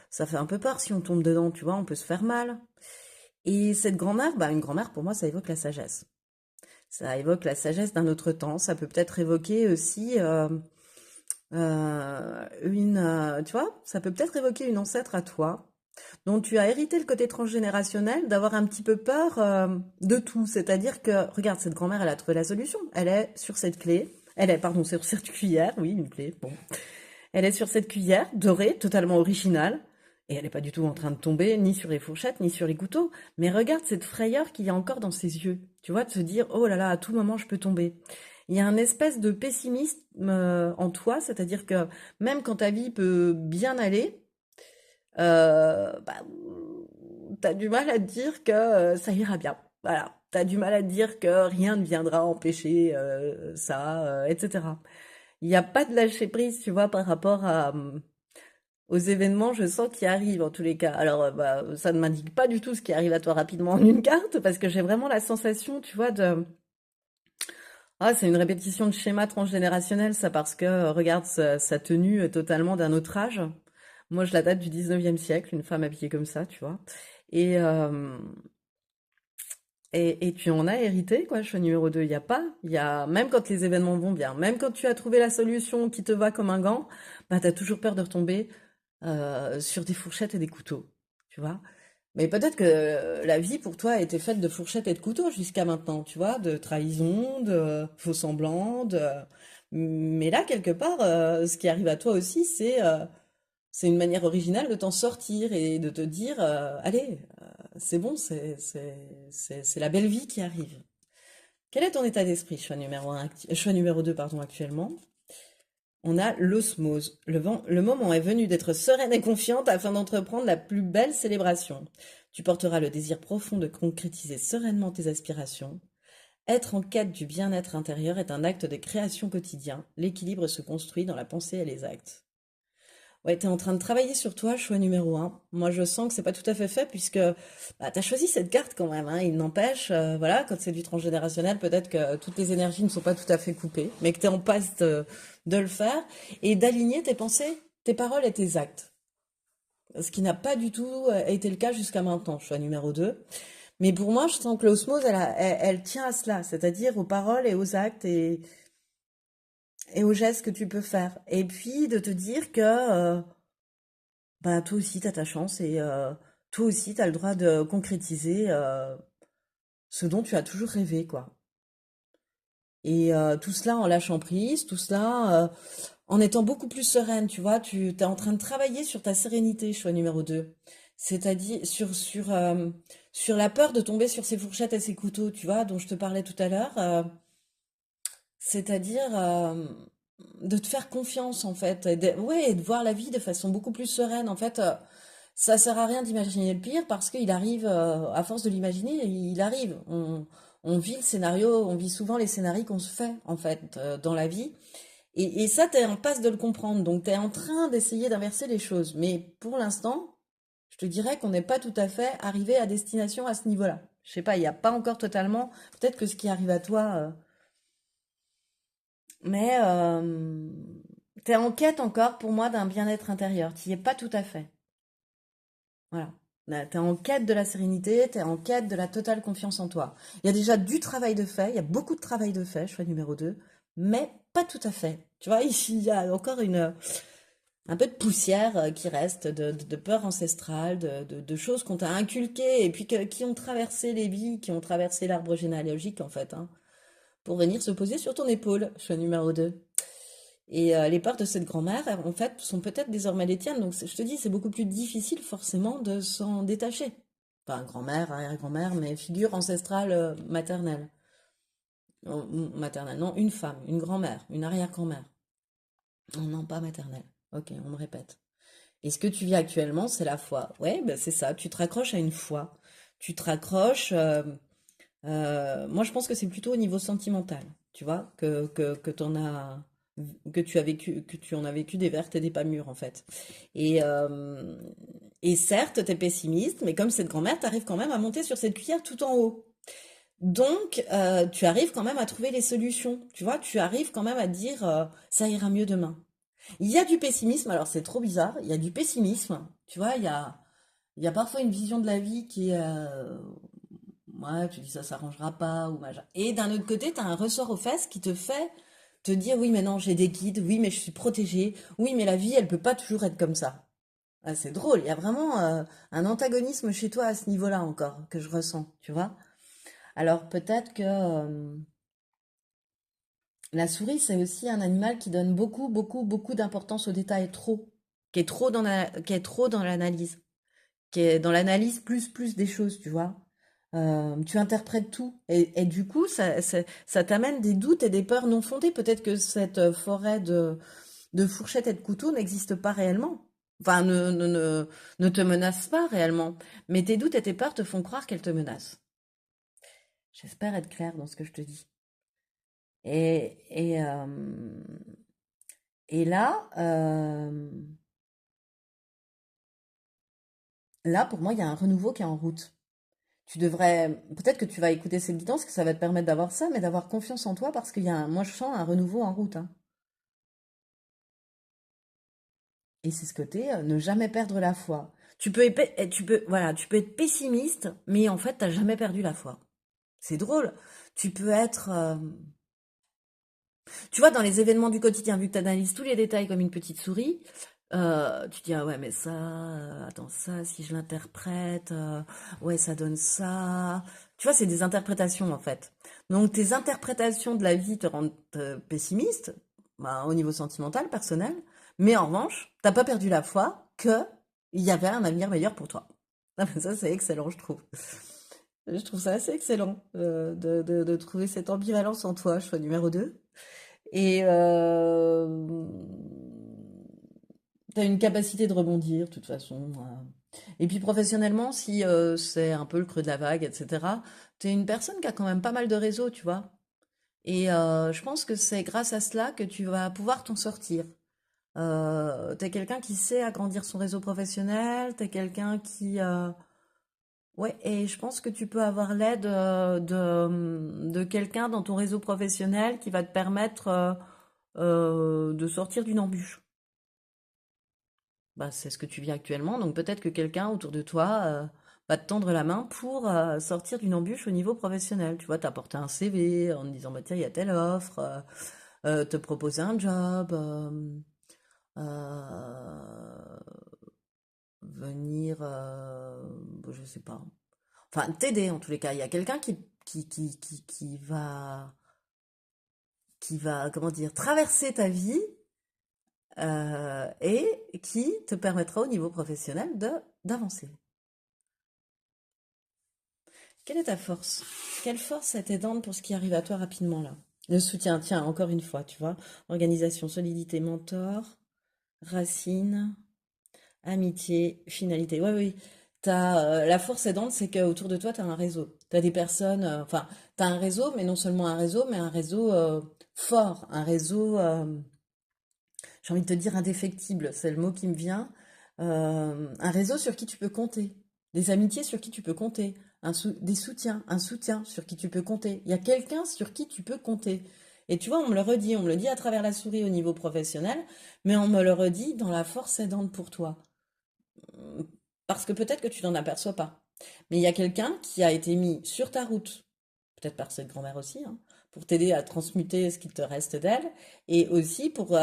Ça fait un peu peur si on tombe dedans, tu vois, on peut se faire mal. Et cette grand-mère, bah, une grand-mère, pour moi, ça évoque la sagesse. Ça évoque la sagesse d'un autre temps. Ça peut peut-être évoquer aussi tu vois, ça peut peut-être évoquer une ancêtre à toi dont tu as hérité le côté transgénérationnel d'avoir un petit peu peur de tout. C'est-à-dire que, regarde, cette grand-mère, elle a trouvé la solution. Elle est sur cette clé. Elle est, pardon, sur cette cuillère. Oui, une clé. Bon. Elle est sur cette cuillère dorée, totalement originale. Et elle n'est pas du tout en train de tomber, ni sur les fourchettes, ni sur les couteaux. Mais regarde cette frayeur qu'il y a encore dans ses yeux. Tu vois, de se dire, oh là là, à tout moment, je peux tomber. Il y a un espèce de pessimisme en toi, c'est-à-dire que même quand ta vie peut bien aller, bah, t'as du mal à te dire que ça ira bien. Voilà. T'as du mal à te dire que rien ne viendra empêcher ça, etc. Il n'y a pas de lâcher prise, tu vois, par rapport aux événements, je sens, qui arrivent en tous les cas. Alors, bah, ça ne m'indique pas du tout ce qui arrive à toi rapidement en une carte, parce que j'ai vraiment la sensation, tu vois, de... Ah, c'est une répétition de schéma transgénérationnel, ça, parce que, regarde, sa tenue est totalement d'un autre âge. Moi, je la date du 19e siècle, une femme habillée comme ça, tu vois. Et, euh, et tu en as hérité, quoi, choix numéro 2. Il y a pas, il y a, même quand les événements vont bien, même quand tu as trouvé la solution qui te va comme un gant, bah, t'as toujours peur de retomber sur des fourchettes et des couteaux, tu vois. Mais peut-être que la vie pour toi a été faite de fourchettes et de couteaux jusqu'à maintenant, tu vois, de trahison, de faux semblants, de... Mais là, quelque part, ce qui arrive à toi aussi, c'est une manière originale de t'en sortir et de te dire, allez, c'est bon, c'est la belle vie qui arrive. Quel est ton état d'esprit, choix numéro 2, pardon, actuellement? On a l'osmose. Le moment est venu d'être sereine et confiante afin d'entreprendre la plus belle célébration. Tu porteras le désir profond de concrétiser sereinement tes aspirations. Être en quête du bien-être intérieur est un acte de création quotidien. L'équilibre se construit dans la pensée et les actes. Ouais, t'es en train de travailler sur toi, choix numéro un. Moi, je sens que c'est pas tout à fait fait puisque bah, t'as choisi cette carte quand même, hein. Il n'empêche, voilà, quand c'est du transgénérationnel, peut-être que toutes les énergies ne sont pas tout à fait coupées, mais que t'es en passe de le faire et d'aligner tes pensées, tes paroles et tes actes. Ce qui n'a pas du tout été le cas jusqu'à maintenant, choix numéro 2. Mais pour moi, je sens que l'osmose, elle tient à cela, c'est-à-dire aux paroles et aux actes et aux gestes que tu peux faire. Et puis de te dire que bah, toi aussi, t'as ta chance et toi aussi, t'as le droit de concrétiser ce dont tu as toujours rêvé, quoi. Et tout cela en lâchant prise, tout cela en étant beaucoup plus sereine, tu vois. Tu es en train de travailler sur ta sérénité, choix numéro 2. C'est-à-dire sur la peur de tomber sur ces fourchettes et ces couteaux, tu vois, dont je te parlais tout à l'heure. C'est-à-dire de te faire confiance, en fait. Ouais, et de voir la vie de façon beaucoup plus sereine. En fait, ça sert à rien d'imaginer le pire parce qu'il arrive, à force de l'imaginer, il arrive. On vit le scénario, on vit souvent les scénarios qu'on se fait, en fait, dans la vie. Et ça, t'es en passe de le comprendre. Donc, t'es en train d'essayer d'inverser les choses. Mais pour l'instant, je te dirais qu'on n'est pas tout à fait arrivé à destination à ce niveau-là. Je sais pas, il n'y a pas encore totalement. Peut-être que ce qui arrive à toi, mais t'es en quête encore pour moi d'un bien-être intérieur. Tu y es pas tout à fait. Voilà. Là, t'es en quête de la sérénité, t'es en quête de la totale confiance en toi. Il y a déjà du travail de fait, il y a beaucoup de travail de fait, choix numéro 2, mais pas tout à fait. Tu vois, ici, il y a encore un peu de poussière qui reste, de peur ancestrale, de choses qu'on t'a inculquées et puis qui ont traversé les vies, qui ont traversé l'arbre généalogique, en fait, hein, pour venir se poser sur ton épaule, choix numéro 2. Et les peurs de cette grand-mère, en fait, sont peut-être désormais les tiennes. Donc, je te dis, c'est beaucoup plus difficile forcément de s'en détacher. Pas grand-mère, arrière-grand-mère, mais figure ancestrale maternelle. Maternelle, non, une femme, une grand-mère, une arrière-grand-mère. Non, non, pas maternelle. Ok, on me répète. Et ce que tu vis actuellement, c'est la foi. Ouais, ben c'est ça. Tu te raccroches à une foi. Tu te raccroches. Moi, je pense que c'est plutôt au niveau sentimental, tu vois, que tu as vécu, que tu en as vécu des vertes et des pas mûres, en fait. Et, euh, et certes, tu es pessimiste, mais comme cette grand-mère, tu arrives quand même à monter sur cette cuillère tout en haut. Donc, tu arrives quand même à trouver les solutions, tu vois, tu arrives quand même à dire ça ira mieux demain. Il y a du pessimisme, alors c'est trop bizarre, il y a du pessimisme, tu vois, il y a parfois une vision de la vie qui est ouais, tu dis ça s'arrangera pas ou machin. Et d'un autre côté, tu as un ressort aux fesses qui te fait te dire oui, mais non, j'ai des guides, oui, mais je suis protégée, oui, mais la vie, elle peut pas toujours être comme ça. Ah, c'est drôle, il y a vraiment un antagonisme chez toi à ce niveau-là encore que je ressens, tu vois. Alors peut-être que la souris, c'est aussi un animal qui donne beaucoup, beaucoup, beaucoup d'importance aux détails, trop, qui est trop dans l'analyse, qui est dans l'analyse plus des choses, tu vois. Tu interprètes tout. Et du coup, ça t'amène des doutes et des peurs non fondées. Peut-être que cette forêt de fourchettes et de couteaux n'existe pas réellement. Enfin, ne te menace pas réellement. Mais tes doutes et tes peurs te font croire qu'elle te menace. J'espère être claire dans ce que je te dis. Et, et, euh, et là, pour moi, il y a un renouveau qui est en route. Tu devrais, peut-être que tu vas écouter cette guidance, que ça va te permettre d'avoir ça, mais d'avoir confiance en toi parce qu'il y a moi je sens un renouveau en route, hein. Et c'est ce côté, ne jamais perdre la foi. Voilà, tu peux être pessimiste, mais en fait, t'as jamais perdu la foi. C'est drôle. Tu peux être, tu vois, dans les événements du quotidien, vu que tu analyses tous les détails comme une petite souris, tu dis, ah ouais, mais ça, attends, ça, si je l'interprète, ouais, ça donne ça. Tu vois, c'est des interprétations, en fait. Donc, tes interprétations de la vie te rendent pessimiste, bah, au niveau sentimental, personnel, mais en revanche, t'as pas perdu la foi que il y avait un avenir meilleur pour toi. Ah, mais ça, c'est excellent, je trouve. Je trouve ça assez excellent de trouver cette ambivalence en toi, choix numéro 2. Et tu as une capacité de rebondir, de toute façon. Et puis professionnellement, si c'est un peu le creux de la vague, etc., tu es une personne qui a quand même pas mal de réseaux, tu vois. Et je pense que c'est grâce à cela que tu vas pouvoir t'en sortir. T'es quelqu'un qui sait agrandir son réseau professionnel, t'es quelqu'un qui... ouais, et je pense que tu peux avoir l'aide de quelqu'un dans ton réseau professionnel qui va te permettre de sortir d'une embûche. Bah, c'est ce que tu vis actuellement, donc peut-être que quelqu'un autour de toi va te tendre la main pour sortir d'une embûche au niveau professionnel. Tu vois, t'apporter un CV en te disant, bah tiens, il y a telle offre, te proposer un job, euh, venir, bon, je sais pas. Enfin, t'aider en tous les cas. Il y a quelqu'un qui va, comment dire, traverser ta vie et qui te permettra au niveau professionnel d'avancer. Quelle est ta force? Quelle force est aidante pour ce qui arrive à toi rapidement là? Le soutien, tiens, encore une fois, tu vois. Organisation, solidité, mentor, racine, amitié, finalité. Oui, oui. La force aidante, c'est qu'autour de toi, tu as un réseau. Tu as des personnes, enfin, tu as un réseau, mais non seulement un réseau, mais un réseau fort, un réseau, j'ai envie de te dire indéfectible, c'est le mot qui me vient. Un réseau sur qui tu peux compter, des amitiés sur qui tu peux compter, des soutiens, un soutien sur qui tu peux compter. Il y a quelqu'un sur qui tu peux compter. Et tu vois, on me le dit à travers la souris au niveau professionnel, mais on me le redit dans la force aidante pour toi. Parce que peut-être que tu n'en aperçois pas. Mais il y a quelqu'un qui a été mis sur ta route, peut-être par cette grand-mère aussi, hein, pour t'aider à transmuter ce qu'il te reste d'elle, et aussi pour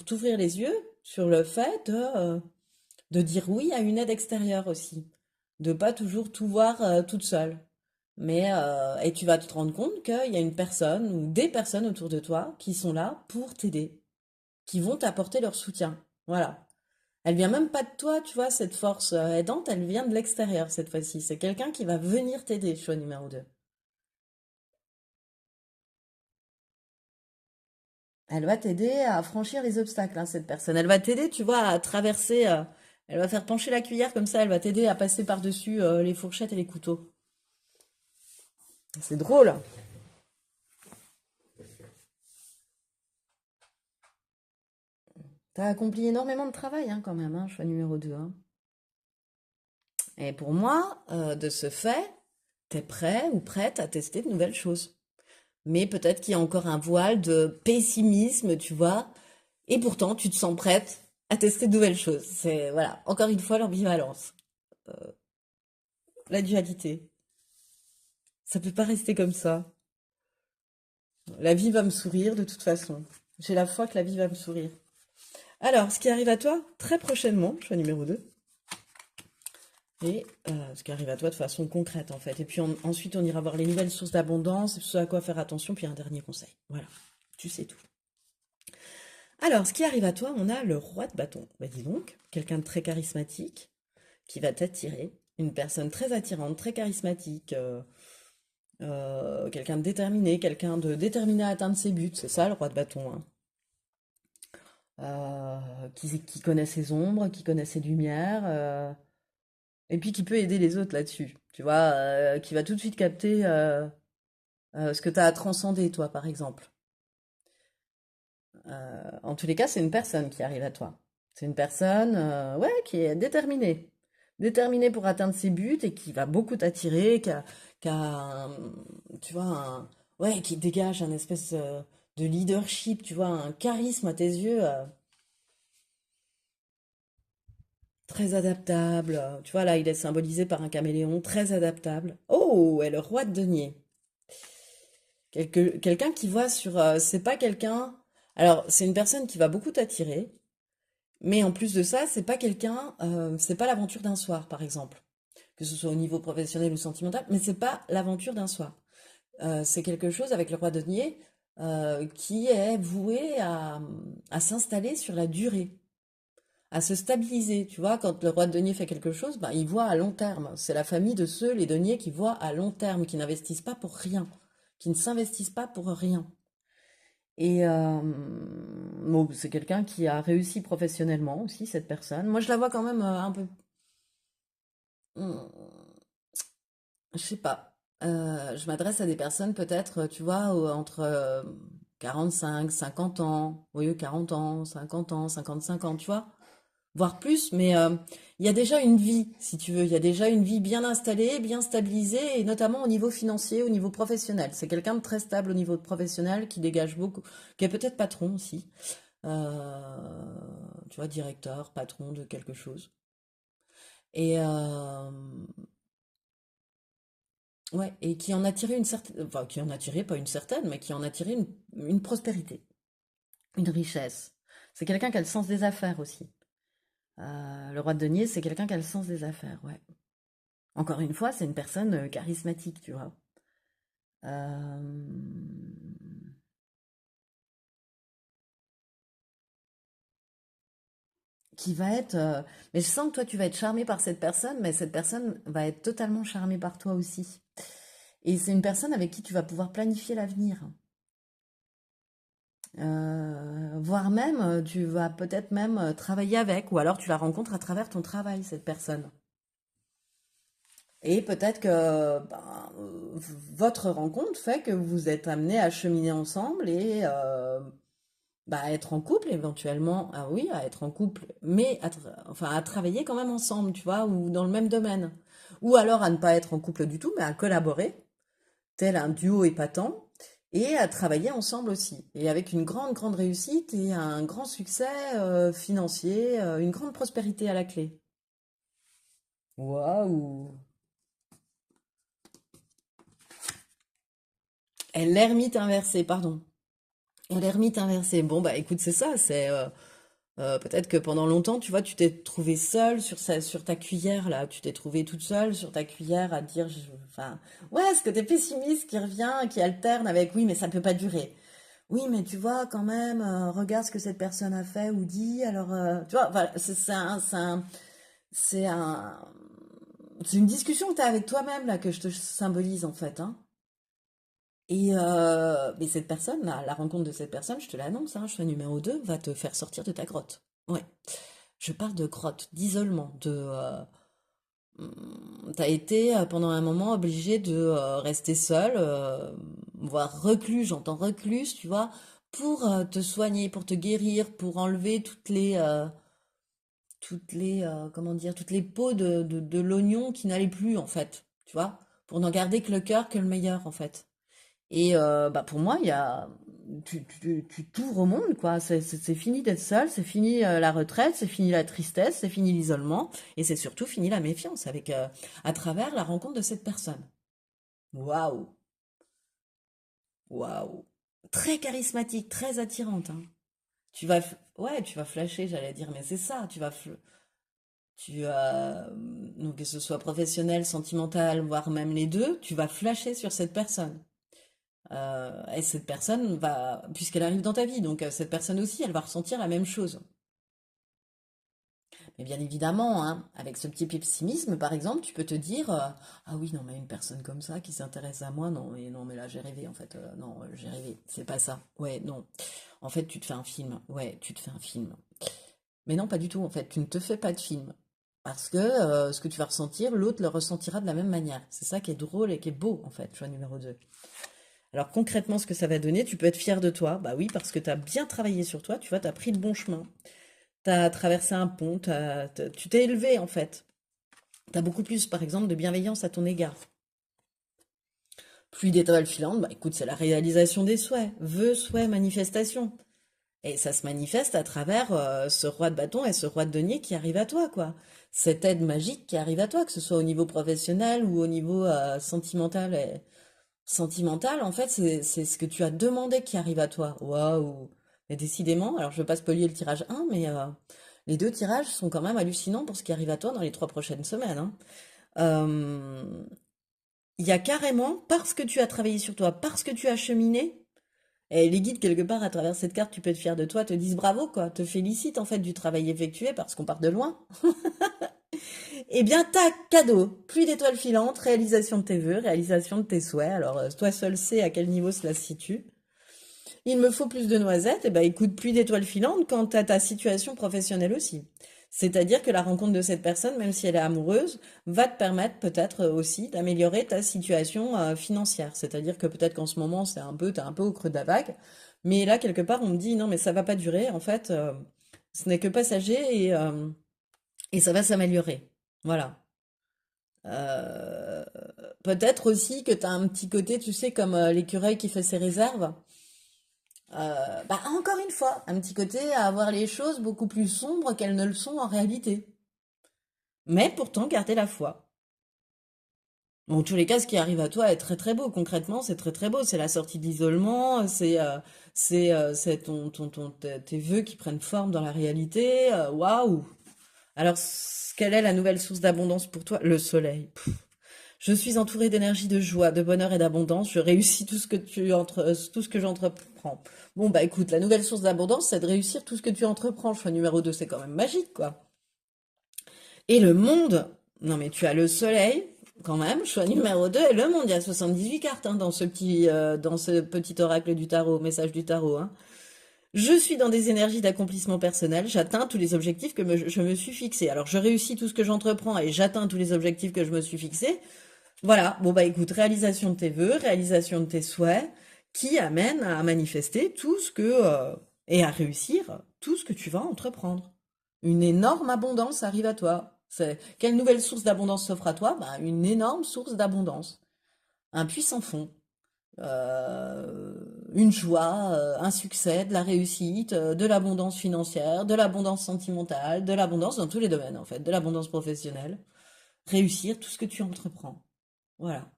t'ouvrir les yeux sur le fait de dire oui à une aide extérieure aussi. De pas toujours tout voir toute seule. Et tu vas te rendre compte qu'il y a une personne ou des personnes autour de toi qui sont là pour t'aider, qui vont t'apporter leur soutien. Voilà. Elle vient même pas de toi, tu vois, cette force aidante, elle vient de l'extérieur cette fois-ci. C'est quelqu'un qui va venir t'aider, choix numéro 2. Elle va t'aider à franchir les obstacles, hein, cette personne. Elle va t'aider, tu vois, à traverser. Elle va faire pencher la cuillère comme ça, elle va t'aider à passer par-dessus les fourchettes et les couteaux. C'est drôle. T'as accompli énormément de travail, hein, quand même, hein, choix numéro 2. Hein. Et pour moi, de ce fait, t'es prêt ou prête à tester de nouvelles choses. Mais peut-être qu'il y a encore un voile de pessimisme, tu vois. Et pourtant, tu te sens prête à tester de nouvelles choses. C'est, voilà, encore une fois, l'ambivalence, la dualité. Ça peut pas rester comme ça. La vie va me sourire de toute façon. J'ai la foi que la vie va me sourire. Alors, ce qui arrive à toi très prochainement, choix numéro 2, et ce qui arrive à toi de façon concrète en fait. Et puis ensuite, on ira voir les nouvelles sources d'abondance, ce à quoi faire attention, puis un dernier conseil. Voilà, tu sais tout. Alors, ce qui arrive à toi, on a le roi de bâton. Bah dis donc, quelqu'un de très charismatique qui va t'attirer, une personne très attirante, très charismatique, quelqu'un de déterminé à atteindre ses buts, c'est ça le roi de bâton, hein. Qui connaît ses ombres, qui connaît ses lumières, et puis qui peut aider les autres là-dessus, tu vois, qui va tout de suite capter ce que tu as à transcender, toi, par exemple. En tous les cas, c'est une personne qui arrive à toi. C'est une personne, ouais, qui est déterminée. Déterminée pour atteindre ses buts et qui va beaucoup t'attirer, qui a tu vois, ouais, qui dégage un espèce de leadership, tu vois, un charisme à tes yeux, très adaptable. Tu vois, là, il est symbolisé par un caméléon, très adaptable. Oh, et le roi de denier. Quelqu'un qui voit sur... c'est pas quelqu'un... Alors, c'est une personne qui va beaucoup t'attirer, mais en plus de ça, c'est pas quelqu'un... c'est pas l'aventure d'un soir, par exemple. Que ce soit au niveau professionnel ou sentimental, mais c'est pas l'aventure d'un soir. C'est quelque chose avec le roi de denier qui est voué à s'installer sur la durée, à se stabiliser. Tu vois, quand le roi de denier fait quelque chose, ben, il voit à long terme. C'est la famille de ceux, les deniers, qui voient à long terme, qui n'investissent pas pour rien, qui ne s'investissent pas pour rien. Et bon, c'est quelqu'un qui a réussi professionnellement aussi, cette personne. Moi, je la vois quand même un peu, hum, je sais pas. Je m'adresse à des personnes peut-être, tu vois, entre 45, 50 ans, oui, 40 ans, 50 ans, 55 ans, tu vois, voire plus. Mais il y a déjà une vie, si tu veux. Il y a déjà une vie bien installée, bien stabilisée, et notamment au niveau financier, au niveau professionnel. C'est quelqu'un de très stable au niveau professionnel, qui dégage beaucoup, qui est peut-être patron aussi. Tu vois, directeur, patron de quelque chose. Et ouais, et qui en a tiré une certaine, enfin, qui en a tiré, pas une certaine, mais qui en a tiré une prospérité, une richesse. C'est quelqu'un qui a le sens des affaires aussi. Le roi de denier, c'est quelqu'un qui a le sens des affaires, ouais. Encore une fois, c'est une personne charismatique, tu vois. Euh, qui va être. Mais je sens que toi, tu vas être charmé par cette personne, mais cette personne va être totalement charmée par toi aussi. Et c'est une personne avec qui tu vas pouvoir planifier l'avenir. Voire même, tu vas peut-être même travailler avec, ou alors tu la rencontres à travers ton travail, cette personne. Et peut-être que ben, votre rencontre fait que vous êtes amenés à cheminer ensemble et bah, à être en couple éventuellement. Ah oui, à être en couple, mais enfin, à travailler quand même ensemble, tu vois, ou dans le même domaine. Ou alors à ne pas être en couple du tout, mais à collaborer tel un duo épatant, et à travailler ensemble aussi. Et avec une grande, grande réussite et un grand succès financier, une grande prospérité à la clé. Waouh! Et l'ermite inversé, pardon. Et l'ermite inversé. Bon, bah écoute, c'est ça, c'est peut-être que pendant longtemps, tu vois, tu t'es trouvé seule sur ta cuillère, là. Tu t'es trouvée toute seule sur ta cuillère à dire, enfin, ouais, ce côté pessimiste qui revient, qui alterne avec, oui, mais ça peut pas durer. Oui, mais tu vois, quand même, regarde ce que cette personne a fait ou dit. Alors, tu vois, voilà, c'est un- c'est une discussion que tu as avec toi-même, là, que je te symbolise, en fait, hein. Et mais cette personne, la rencontre de cette personne, je te l'annonce, hein, choix numéro 2 va te faire sortir de ta grotte. Ouais, je parle de grotte, d'isolement, t'as été pendant un moment obligé de rester seul, voire reclus, j'entends recluse, tu vois, pour te soigner, pour te guérir, pour enlever comment dire, toutes les peaux de l'oignon qui n'allaient plus, en fait, tu vois, pour n'en garder que le cœur, que le meilleur, en fait. Et bah pour moi, tu t'ouvres au monde, quoi. C'est fini d'être seul, c'est fini la retraite, c'est fini la tristesse, c'est fini l'isolement, et c'est surtout fini la méfiance avec à travers la rencontre de cette personne. Waouh, waouh, très charismatique, très attirante, hein. Ouais, tu vas flasher, j'allais dire, mais c'est ça. Donc que ce soit professionnel, sentimental, voire même les deux, tu vas flasher sur cette personne. Et cette personne va, puisqu'elle arrive dans ta vie, donc cette personne aussi, elle va ressentir la même chose. Mais bien évidemment, hein, avec ce petit pessimisme, par exemple, tu peux te dire, ah oui, non, mais une personne comme ça qui s'intéresse à moi, non, mais non, mais là j'ai rêvé, en fait, non, j'ai rêvé, c'est pas ça. Ouais, non. En fait, tu te fais un film. Ouais, tu te fais un film. Mais non, pas du tout, en fait, tu ne te fais pas de film. Parce que ce que tu vas ressentir, l'autre le ressentira de la même manière. C'est ça qui est drôle et qui est beau, en fait, choix numéro 2. Alors concrètement, ce que ça va donner, tu peux être fier de toi. Bah oui, parce que tu as bien travaillé sur toi, tu vois, tu as pris le bon chemin. Tu as traversé un pont, tu t'es élevé en fait. Tu as beaucoup plus, par exemple, de bienveillance à ton égard. Pluie d'étoiles filantes, bah écoute, c'est la réalisation des souhaits. Vœux, souhaits, manifestations. Et ça se manifeste à travers ce roi de bâton et ce roi de denier qui arrive à toi, quoi. Cette aide magique qui arrive à toi, que ce soit au niveau professionnel ou au niveau sentimental. Sentimental, en fait, c'est ce que tu as demandé qui arrive à toi. Waouh! Mais décidément, alors je veux pas spoiler le tirage 1, mais les deux tirages sont quand même hallucinants pour ce qui arrive à toi dans les 3 prochaines semaines, hein. Euh, Il y a carrément, parce que tu as travaillé sur toi, parce que tu as cheminé, et les guides, quelque part, à travers cette carte, tu peux être fier de toi, te disent bravo, quoi, te félicitent en fait du travail effectué parce qu'on part de loin. Eh bien, tac, cadeau, pluie d'étoiles filantes, réalisation de tes vœux, réalisation de tes souhaits. Alors, toi seul sais à quel niveau cela se situe. Il me faut plus de noisettes, et ben écoute, plus d'étoiles filantes quant à ta situation professionnelle aussi. C'est-à-dire que la rencontre de cette personne, même si elle est amoureuse, va te permettre peut-être aussi d'améliorer ta situation financière. C'est-à-dire que peut-être qu'en ce moment, t'es un peu au creux de la vague, mais là, quelque part, on me dit non, mais ça va pas durer. En fait, ce n'est que passager et ça va s'améliorer. Voilà. Euh, Peut-être aussi que tu as un petit côté, tu sais, comme l'écureuil qui fait ses réserves. Bah, encore une fois, un petit côté à avoir les choses beaucoup plus sombres qu'elles ne le sont en réalité. Mais pourtant, garder la foi. Bon, en tous les cas, ce qui arrive à toi est très très beau. Concrètement, c'est très très beau. C'est la sortie de l'isolement, c'est tes vœux qui prennent forme dans la réalité. Waouh! Alors, quelle est la nouvelle source d'abondance pour toi? Le soleil. Je suis entourée d'énergie, de joie, de bonheur et d'abondance. Je réussis tout ce que j'entreprends. Bon, bah écoute, la nouvelle source d'abondance, c'est de réussir tout ce que tu entreprends. Choix numéro 2, c'est quand même magique, quoi. Et le monde, non mais tu as le soleil, quand même, choix numéro 2, et le monde, il y a 78 cartes hein, dans ce petit oracle du tarot, message du tarot. Hein. Je suis dans des énergies d'accomplissement personnel, j'atteins tous les objectifs je me suis fixés. Alors je réussis tout ce que j'entreprends et j'atteins tous les objectifs que je me suis fixés. Voilà, bon bah écoute, réalisation de tes vœux, réalisation de tes souhaits, qui amène à manifester et à réussir tout ce que tu vas entreprendre. Une énorme abondance arrive à toi. Quelle nouvelle source d'abondance s'offre à toi? Bah, une énorme source d'abondance. Un puissant fond. Euh, une joie, un succès, de la réussite, de l'abondance financière, de l'abondance sentimentale, de l'abondance dans tous les domaines en fait, de l'abondance professionnelle. Réussir tout ce que tu entreprends. Voilà.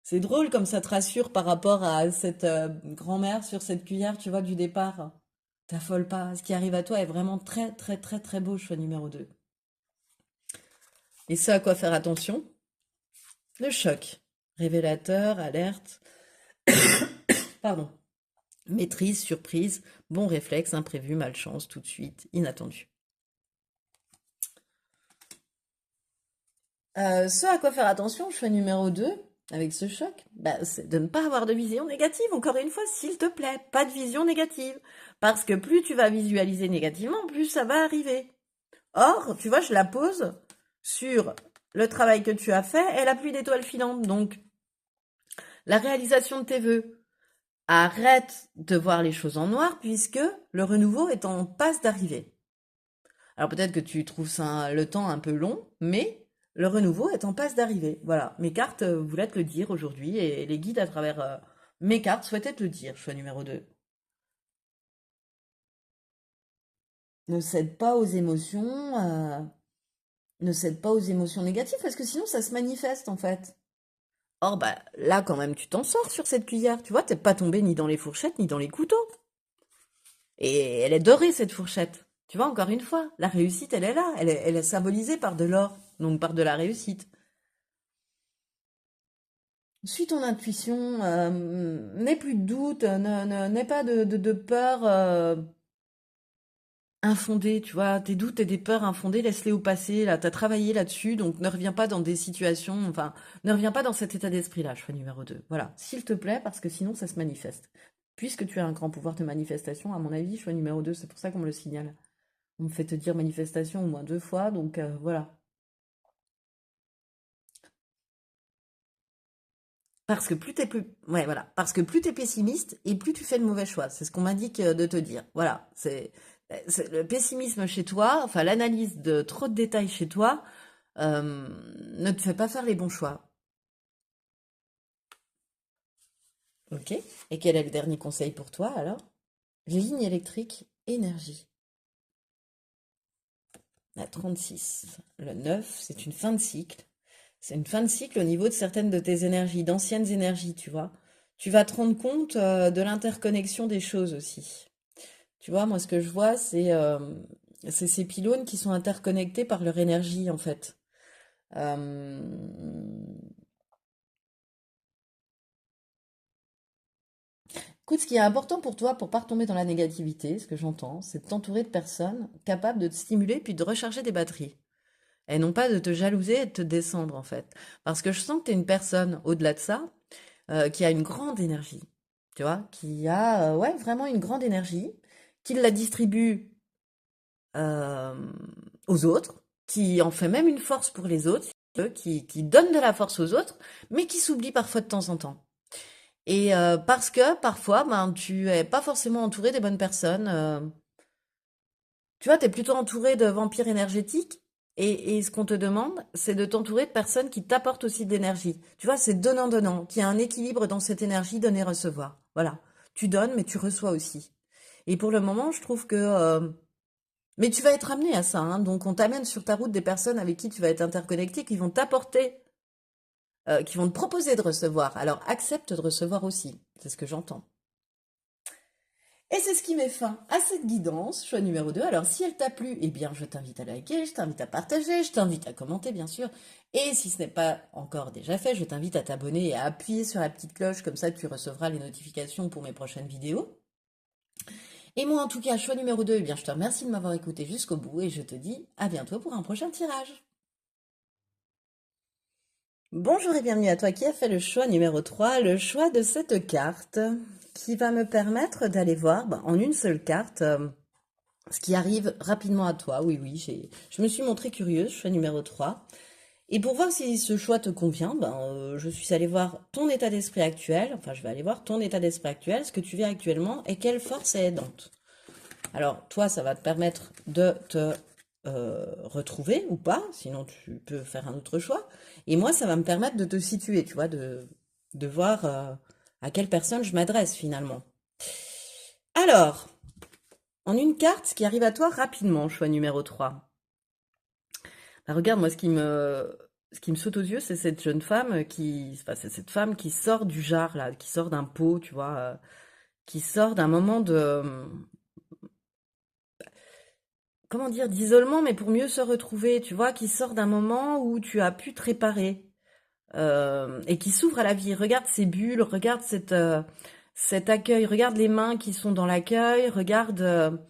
C'est drôle comme ça te rassure par rapport à cette grand-mère sur cette cuillère, tu vois, du départ. T'affole pas. Ce qui arrive à toi est vraiment très, très, très, très beau, choix numéro 2. Et ce à quoi faire attention, le choc. Révélateur, alerte, pardon. Maîtrise, surprise, bon réflexe, imprévu, malchance, tout de suite, inattendu. Ce à quoi faire attention, choix numéro 2, avec ce choc, bah, c'est de ne pas avoir de vision négative, encore une fois, s'il te plaît, pas de vision négative. Parce que plus tu vas visualiser négativement, plus ça va arriver. Or, tu vois, je la pose sur le travail que tu as fait et la pluie d'étoiles filantes. Donc, la réalisation de tes vœux. Arrête de voir les choses en noir puisque le renouveau est en passe d'arriver. Alors peut-être que tu trouves ça le temps un peu long, mais le renouveau est en passe d'arriver. Voilà, mes cartes voulaient te le dire aujourd'hui et les guides à travers mes cartes souhaitaient te le dire, choix numéro 2. Ne cède pas aux émotions, ne cède pas aux émotions négatives parce que sinon ça se manifeste en fait. Or bah là quand même tu t'en sors sur cette cuillère, tu vois, t'es pas tombé ni dans les fourchettes ni dans les couteaux. Et elle est dorée cette fourchette. Tu vois, encore une fois, la réussite elle est là, elle est symbolisée par de l'or, donc par de la réussite. Suis ton intuition, n'aie plus de doute, n'aie pas de peur infondée, tu vois, tes doutes et des peurs infondées, laisse-les au passé, là, t'as travaillé là-dessus, donc ne reviens pas dans des situations, enfin, ne reviens pas dans cet état d'esprit-là, choix numéro 2. Voilà, s'il te plaît, parce que sinon ça se manifeste. Puisque tu as un grand pouvoir de manifestation, à mon avis, choix numéro 2, c'est pour ça qu'on me le signale. On me fait te dire manifestation au moins 2 fois, donc voilà. Ouais, voilà. Parce que plus t'es pessimiste et plus tu fais de mauvais choix. C'est ce qu'on m'indique de te dire. Voilà. Le pessimisme chez toi, enfin l'analyse de trop de détails chez toi, ne te fait pas faire les bons choix. Ok. Et quel est le dernier conseil pour toi alors? Ligne électrique, énergie. La 36. Le 9, c'est une fin de cycle. C'est une fin de cycle au niveau de certaines de tes énergies, d'anciennes énergies, tu vois. Tu vas te rendre compte de l'interconnexion des choses aussi. Tu vois, moi, ce que je vois, c'est ces pylônes qui sont interconnectés par leur énergie, en fait. Euh, Écoute, ce qui est important pour toi, pour pas retomber dans la négativité, ce que j'entends, c'est de t'entourer de personnes capables de te stimuler puis de recharger tes batteries. Et non pas de te jalouser et de te descendre, en fait. Parce que je sens que tu es une personne, au-delà de ça, qui a une grande énergie. tu vois, qui a ouais, vraiment une grande énergie, qui la distribue euh, aux autres, qui en fait même une force pour les autres, si tu veux, qui donne de la force aux autres, mais qui s'oublie parfois de temps en temps. Et parce que parfois, ben, tu es pas forcément entouré des bonnes personnes. Tu vois, tu es plutôt entouré de vampires énergétiques. Et ce qu'on te demande, c'est de t'entourer de personnes qui t'apportent aussi de l'énergie. Tu vois, c'est donnant-donnant, qu'il y a un équilibre dans cette énergie donner-recevoir. Voilà. Tu donnes, mais tu reçois aussi. Et pour le moment, je trouve que... mais tu vas être amené à ça, hein. Donc on t'amène sur ta route des personnes avec qui tu vas être interconnecté, qui vont t'apporter, qui vont te proposer de recevoir. Alors accepte de recevoir aussi. C'est ce que j'entends. Et c'est ce qui met fin à cette guidance, choix numéro 2. Alors, si elle t'a plu, eh bien, je t'invite à liker, je t'invite à partager, je t'invite à commenter, bien sûr. Et si ce n'est pas encore déjà fait, je t'invite à t'abonner et à appuyer sur la petite cloche, comme ça tu recevras les notifications pour mes prochaines vidéos. Et moi, en tout cas, choix numéro 2, eh bien, je te remercie de m'avoir écouté jusqu'au bout et je te dis à bientôt pour un prochain tirage. Bonjour et bienvenue à toi qui a fait le choix numéro 3, le choix de cette carte qui va me permettre d'aller voir en une seule carte ce qui arrive rapidement à toi. Oui, oui, je me suis montrée curieuse, choix numéro 3. Et pour voir si ce choix te convient, je suis allée voir ton état d'esprit actuel, enfin je vais aller voir ton état d'esprit actuel, ce que tu vis actuellement et quelle force est aidante. Alors toi, ça va te permettre de te retrouver ou pas, sinon tu peux faire un autre choix. Et moi, ça va me permettre de te situer, tu vois, de voir à quelle personne je m'adresse finalement. Alors, en une carte, ce qui arrive à toi rapidement, choix numéro 3. Bah, regarde, moi, ce qui me saute aux yeux, c'est cette jeune femme enfin, c'est cette femme qui sort du jar, là, qui sort d'un pot, tu vois, qui sort d'un moment comment dire, d'isolement, mais pour mieux se retrouver, tu vois, qui sort d'un moment où tu as pu te réparer, et qui s'ouvre à la vie. Regarde ces bulles, regarde cet accueil, regarde les mains qui sont dans l'accueil, regarde,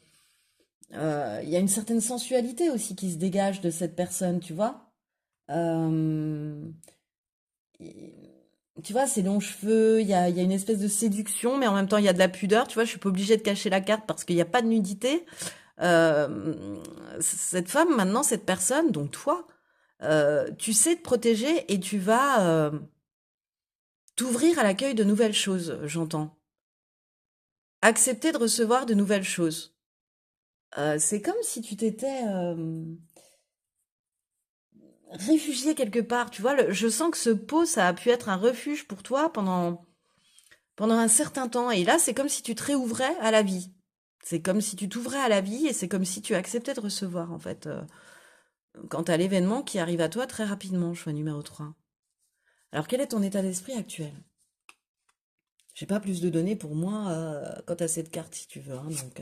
il y a une certaine sensualité aussi qui se dégage de cette personne, tu vois. Euh, Tu vois, ces longs cheveux, il y a une espèce de séduction, mais en même temps, il y a de la pudeur. Tu vois, je suis pas obligée de cacher la carte parce qu'il n'y a pas de nudité. Cette femme, maintenant, cette personne, donc toi, tu sais te protéger et tu vas t'ouvrir à l'accueil de nouvelles choses, j'entends. Accepter de recevoir de nouvelles choses. C'est comme si tu t'étais réfugié quelque part. Tu vois, je sens que ce pot, ça a pu être un refuge pour toi pendant un certain temps. Et là, c'est comme si tu te réouvrais à la vie. C'est comme si tu t'ouvrais à la vie et c'est comme si tu acceptais de recevoir, en fait, quant à l'événement qui arrive à toi très rapidement, choix numéro 3. Alors, quel est ton état d'esprit actuel? J'ai pas plus de données pour moi quant à cette carte, si tu veux, hein, donc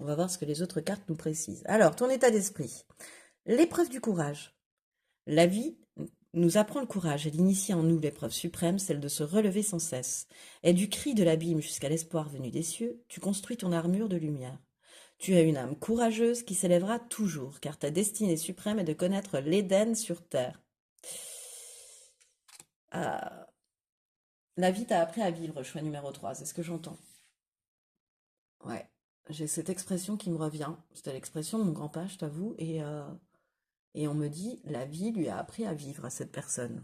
on va voir ce que les autres cartes nous précisent. Alors, ton état d'esprit. L'épreuve du courage. La vie nous apprend le courage. Elle initie en nous l'épreuve suprême, celle de se relever sans cesse. Et du cri de l'abîme jusqu'à l'espoir venu des cieux, tu construis ton armure de lumière. Tu as une âme courageuse qui s'élèvera toujours, car ta destinée suprême est de connaître l'Éden sur terre. Ah, la vie t'a appris à vivre, choix numéro 3, c'est ce que j'entends. Ouais, j'ai cette expression qui me revient. C'était l'expression de mon grand-père, je t'avoue, et on me dit, la vie lui a appris à vivre à cette personne.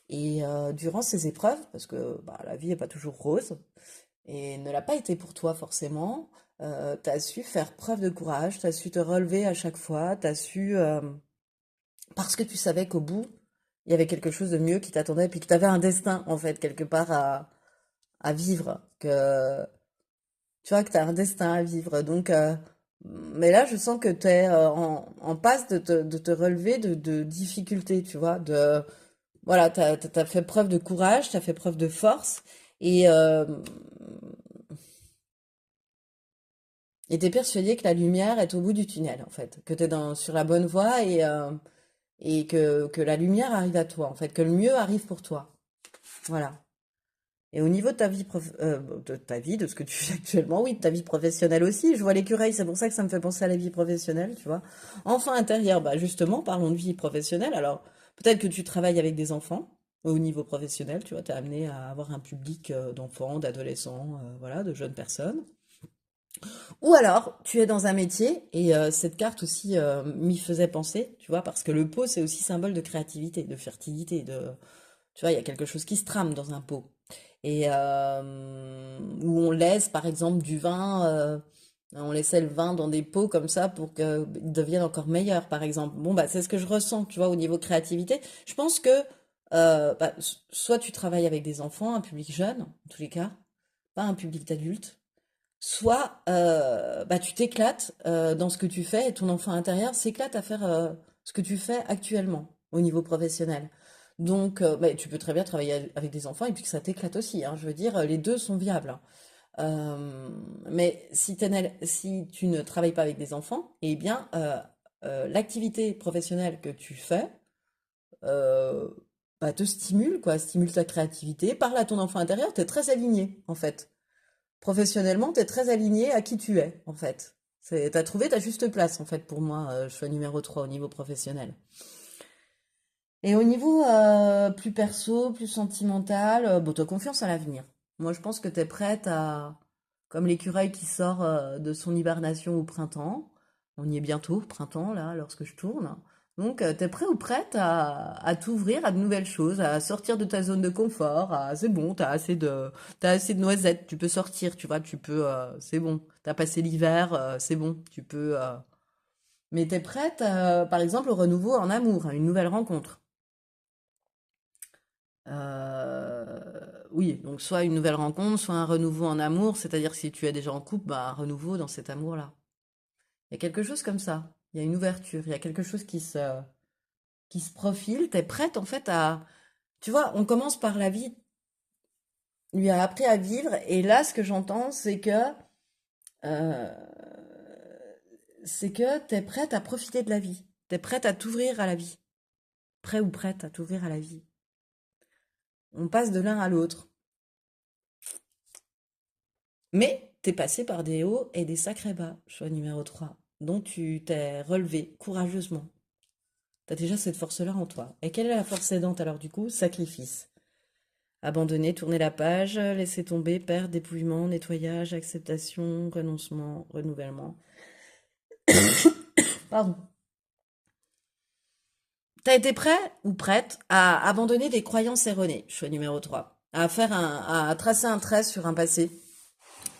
Et durant ces épreuves, parce que bah, la vie n'est pas toujours rose, et ne l'a pas été pour toi forcément, tu as su faire preuve de courage, tu as su te relever à chaque fois, tu as su, parce que tu savais qu'au bout, il y avait quelque chose de mieux qui t'attendait, puis que tu avais un destin, en fait, quelque part à vivre, que tu vois, que tu as un destin à vivre. Donc, mais là, je sens que tu es en passe de te relever de difficultés, tu vois, voilà, t'as fait preuve de courage, t'as fait preuve de force et et t'es persuadé que la lumière est au bout du tunnel en fait, que t'es sur la bonne voie et que la lumière arrive à toi en fait, que le mieux arrive pour toi. Voilà. Et au niveau de ta vie de ce que tu fais actuellement, oui, de ta vie professionnelle aussi. Je vois l'écureuil, c'est pour ça que ça me fait penser à la vie professionnelle, tu vois. Enfin intérieur, bah justement, parlons de vie professionnelle. Alors peut-être que tu travailles avec des enfants. au niveau professionnel, tu vois, t'es amené à avoir un public d'enfants, d'adolescents, voilà, de jeunes personnes. Ou alors, tu es dans un métier, et cette carte aussi m'y faisait penser, tu vois, parce que le pot, c'est aussi symbole de créativité, de fertilité, tu vois, il y a quelque chose qui se trame dans un pot. Et où on laisse, par exemple, du vin, on laissait le vin dans des pots comme ça pour qu'il devienne encore meilleur, par exemple. Bon, bah, c'est ce que je ressens, tu vois, au niveau créativité. Je pense que bah, soit tu travailles avec des enfants, un public jeune, en tous les cas, pas un public d'adultes, soit bah, tu t'éclates dans ce que tu fais et ton enfant intérieur s'éclate à faire ce que tu fais actuellement au niveau professionnel. Donc, bah, tu peux très bien travailler avec des enfants et puis que ça t'éclate aussi, hein. Je veux dire, les deux sont viables, hein. Mais si tu ne travailles pas avec des enfants, eh bien, l'activité professionnelle que tu fais euh, bah, te stimule, quoi, stimule ta créativité, parle à ton enfant intérieur, tu es très aligné, en fait. Professionnellement, tu es très aligné à qui tu es, en fait. T'as trouvé ta juste place, en fait, pour moi, choix numéro 3 au niveau professionnel. Et au niveau plus perso, plus sentimental, bon, t'as confiance à l'avenir. Moi, je pense que t'es prête à, comme l'écureuil qui sort de son hibernation au printemps. On y est bientôt, printemps, là, lorsque je tourne. Donc, t'es prêt ou prête à t'ouvrir à de nouvelles choses, à sortir de ta zone de confort. C'est bon, t'as assez de noisettes, tu peux sortir, tu vois, c'est bon. T'as passé l'hiver, c'est bon, tu peux. Mais t'es prête, par exemple, au renouveau en amour, à une nouvelle rencontre. Oui, donc soit une nouvelle rencontre, soit un renouveau en amour, c'est-à-dire que si tu es déjà en couple, bah, un renouveau dans cet amour-là. Il y a quelque chose comme ça. Il y a une ouverture, il y a quelque chose qui se profile. T'es prête en fait à... Tu vois, on commence par la vie, lui a appris à vivre, et là, ce que j'entends, euh, c'est que t'es prête à profiter de la vie. T'es prête à t'ouvrir à la vie. Prêt ou prête à t'ouvrir à la vie. On passe de l'un à l'autre. Mais t'es passé par des hauts et des sacrés bas, choix numéro 3, dont tu t'es relevé courageusement. T'as déjà cette force-là en toi. Et quelle est la force aidante alors du coup? Sacrifice. Abandonner, tourner la page, laisser tomber, perdre, dépouillement, nettoyage, acceptation, renoncement, renouvellement. Pardon. T'as été prêt ou prête à abandonner des croyances erronées, choix numéro 3, à tracer un trait sur un passé,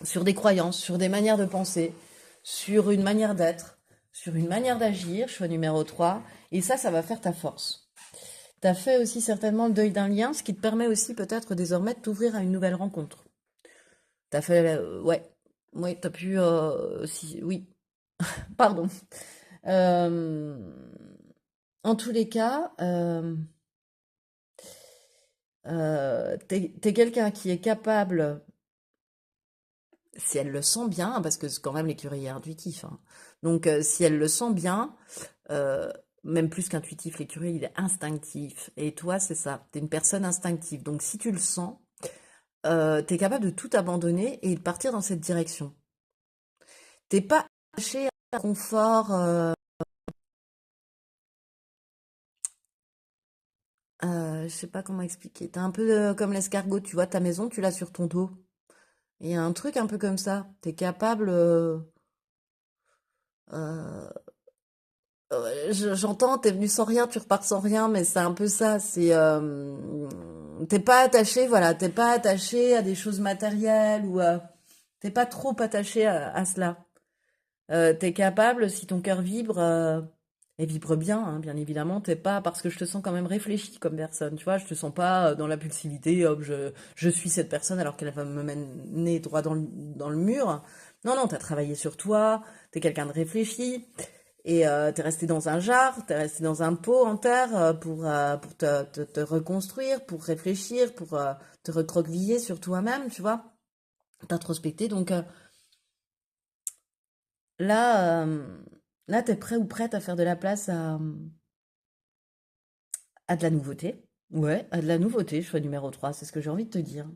sur des croyances, sur des manières de penser, sur une manière d'être, sur une manière d'agir, choix numéro 3. Et ça va faire ta force. Tu as fait aussi certainement le deuil d'un lien, ce qui te permet aussi peut-être désormais de t'ouvrir à une nouvelle rencontre. Tu as fait... ouais, ouais, tu as pu... oui, pardon. Euh, en tous les cas, t'es quelqu'un qui est capable, si elle le sent bien, parce que c'est quand même l'écurie est intuitif, hein. Donc si elle le sent bien, euh, même plus qu'intuitif, l'écurie il est instinctif. Et toi, c'est ça, t'es une personne instinctive. Donc si tu le sens, t'es capable de tout abandonner et de partir dans cette direction. T'es pas attaché à un confort, je sais pas comment expliquer. T'es un peu comme l'escargot, tu vois, ta maison, tu l'as sur ton dos. Il y a un truc un peu comme ça. T'es capable. Euh, j'entends, t'es venu sans rien, tu repars sans rien, mais c'est un peu ça. T'es pas attaché, voilà, t'es pas attaché à des choses matérielles ou t'es pas trop attaché à cela. T'es capable, si ton cœur vibre, et vibre bien, hein, bien évidemment, t'es pas, parce que je te sens quand même réfléchi comme personne, tu vois, je te sens pas dans la l'impulsivité, hop, je suis cette personne alors qu'elle va me mener droit dans le mur. Non, non, t'as travaillé sur toi, t'es quelqu'un de réfléchi, et t'es resté dans un jar, t'es resté dans un pot en terre pour te reconstruire, pour réfléchir, pour te recroqueviller sur toi-même, tu vois, t'introspecter, donc... Là, là, t'es prêt ou prête à faire de la place à de la nouveauté. Ouais, à de la nouveauté, choix numéro 3, c'est ce que j'ai envie de te dire.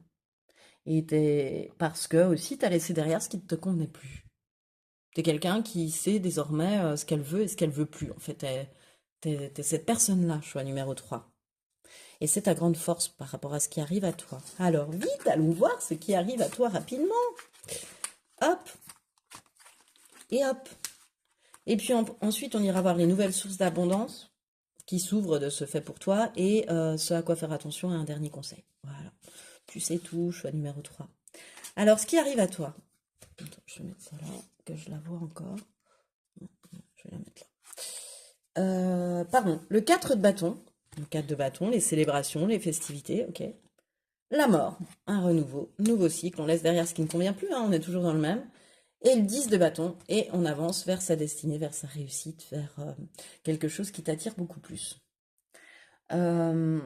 Parce que aussi, t'as laissé derrière ce qui ne te convenait plus. T'es quelqu'un qui sait désormais ce qu'elle veut et ce qu'elle veut plus. En fait, t'es cette personne-là, choix numéro 3. Et c'est ta grande force par rapport à ce qui arrive à toi. Alors, vite, allons voir ce qui arrive à toi rapidement. Hop. Et hop. Et puis ensuite, on ira voir les nouvelles sources d'abondance qui s'ouvrent de ce fait pour toi et ce à quoi faire attention à un dernier conseil. Voilà. Tu sais tout, choix numéro 3. Alors, ce qui arrive à toi. Attends, je vais mettre ça là, que je la vois encore. Je vais la mettre là. Pardon, le 4 de bâton. Le 4 de bâton, les célébrations, les festivités, ok. La mort, un renouveau, nouveau cycle. On laisse derrière ce qui ne convient plus, hein, on est toujours dans le même. Et le 10 de bâton, et on avance vers sa destinée, vers sa réussite, vers quelque chose qui t'attire beaucoup plus. Il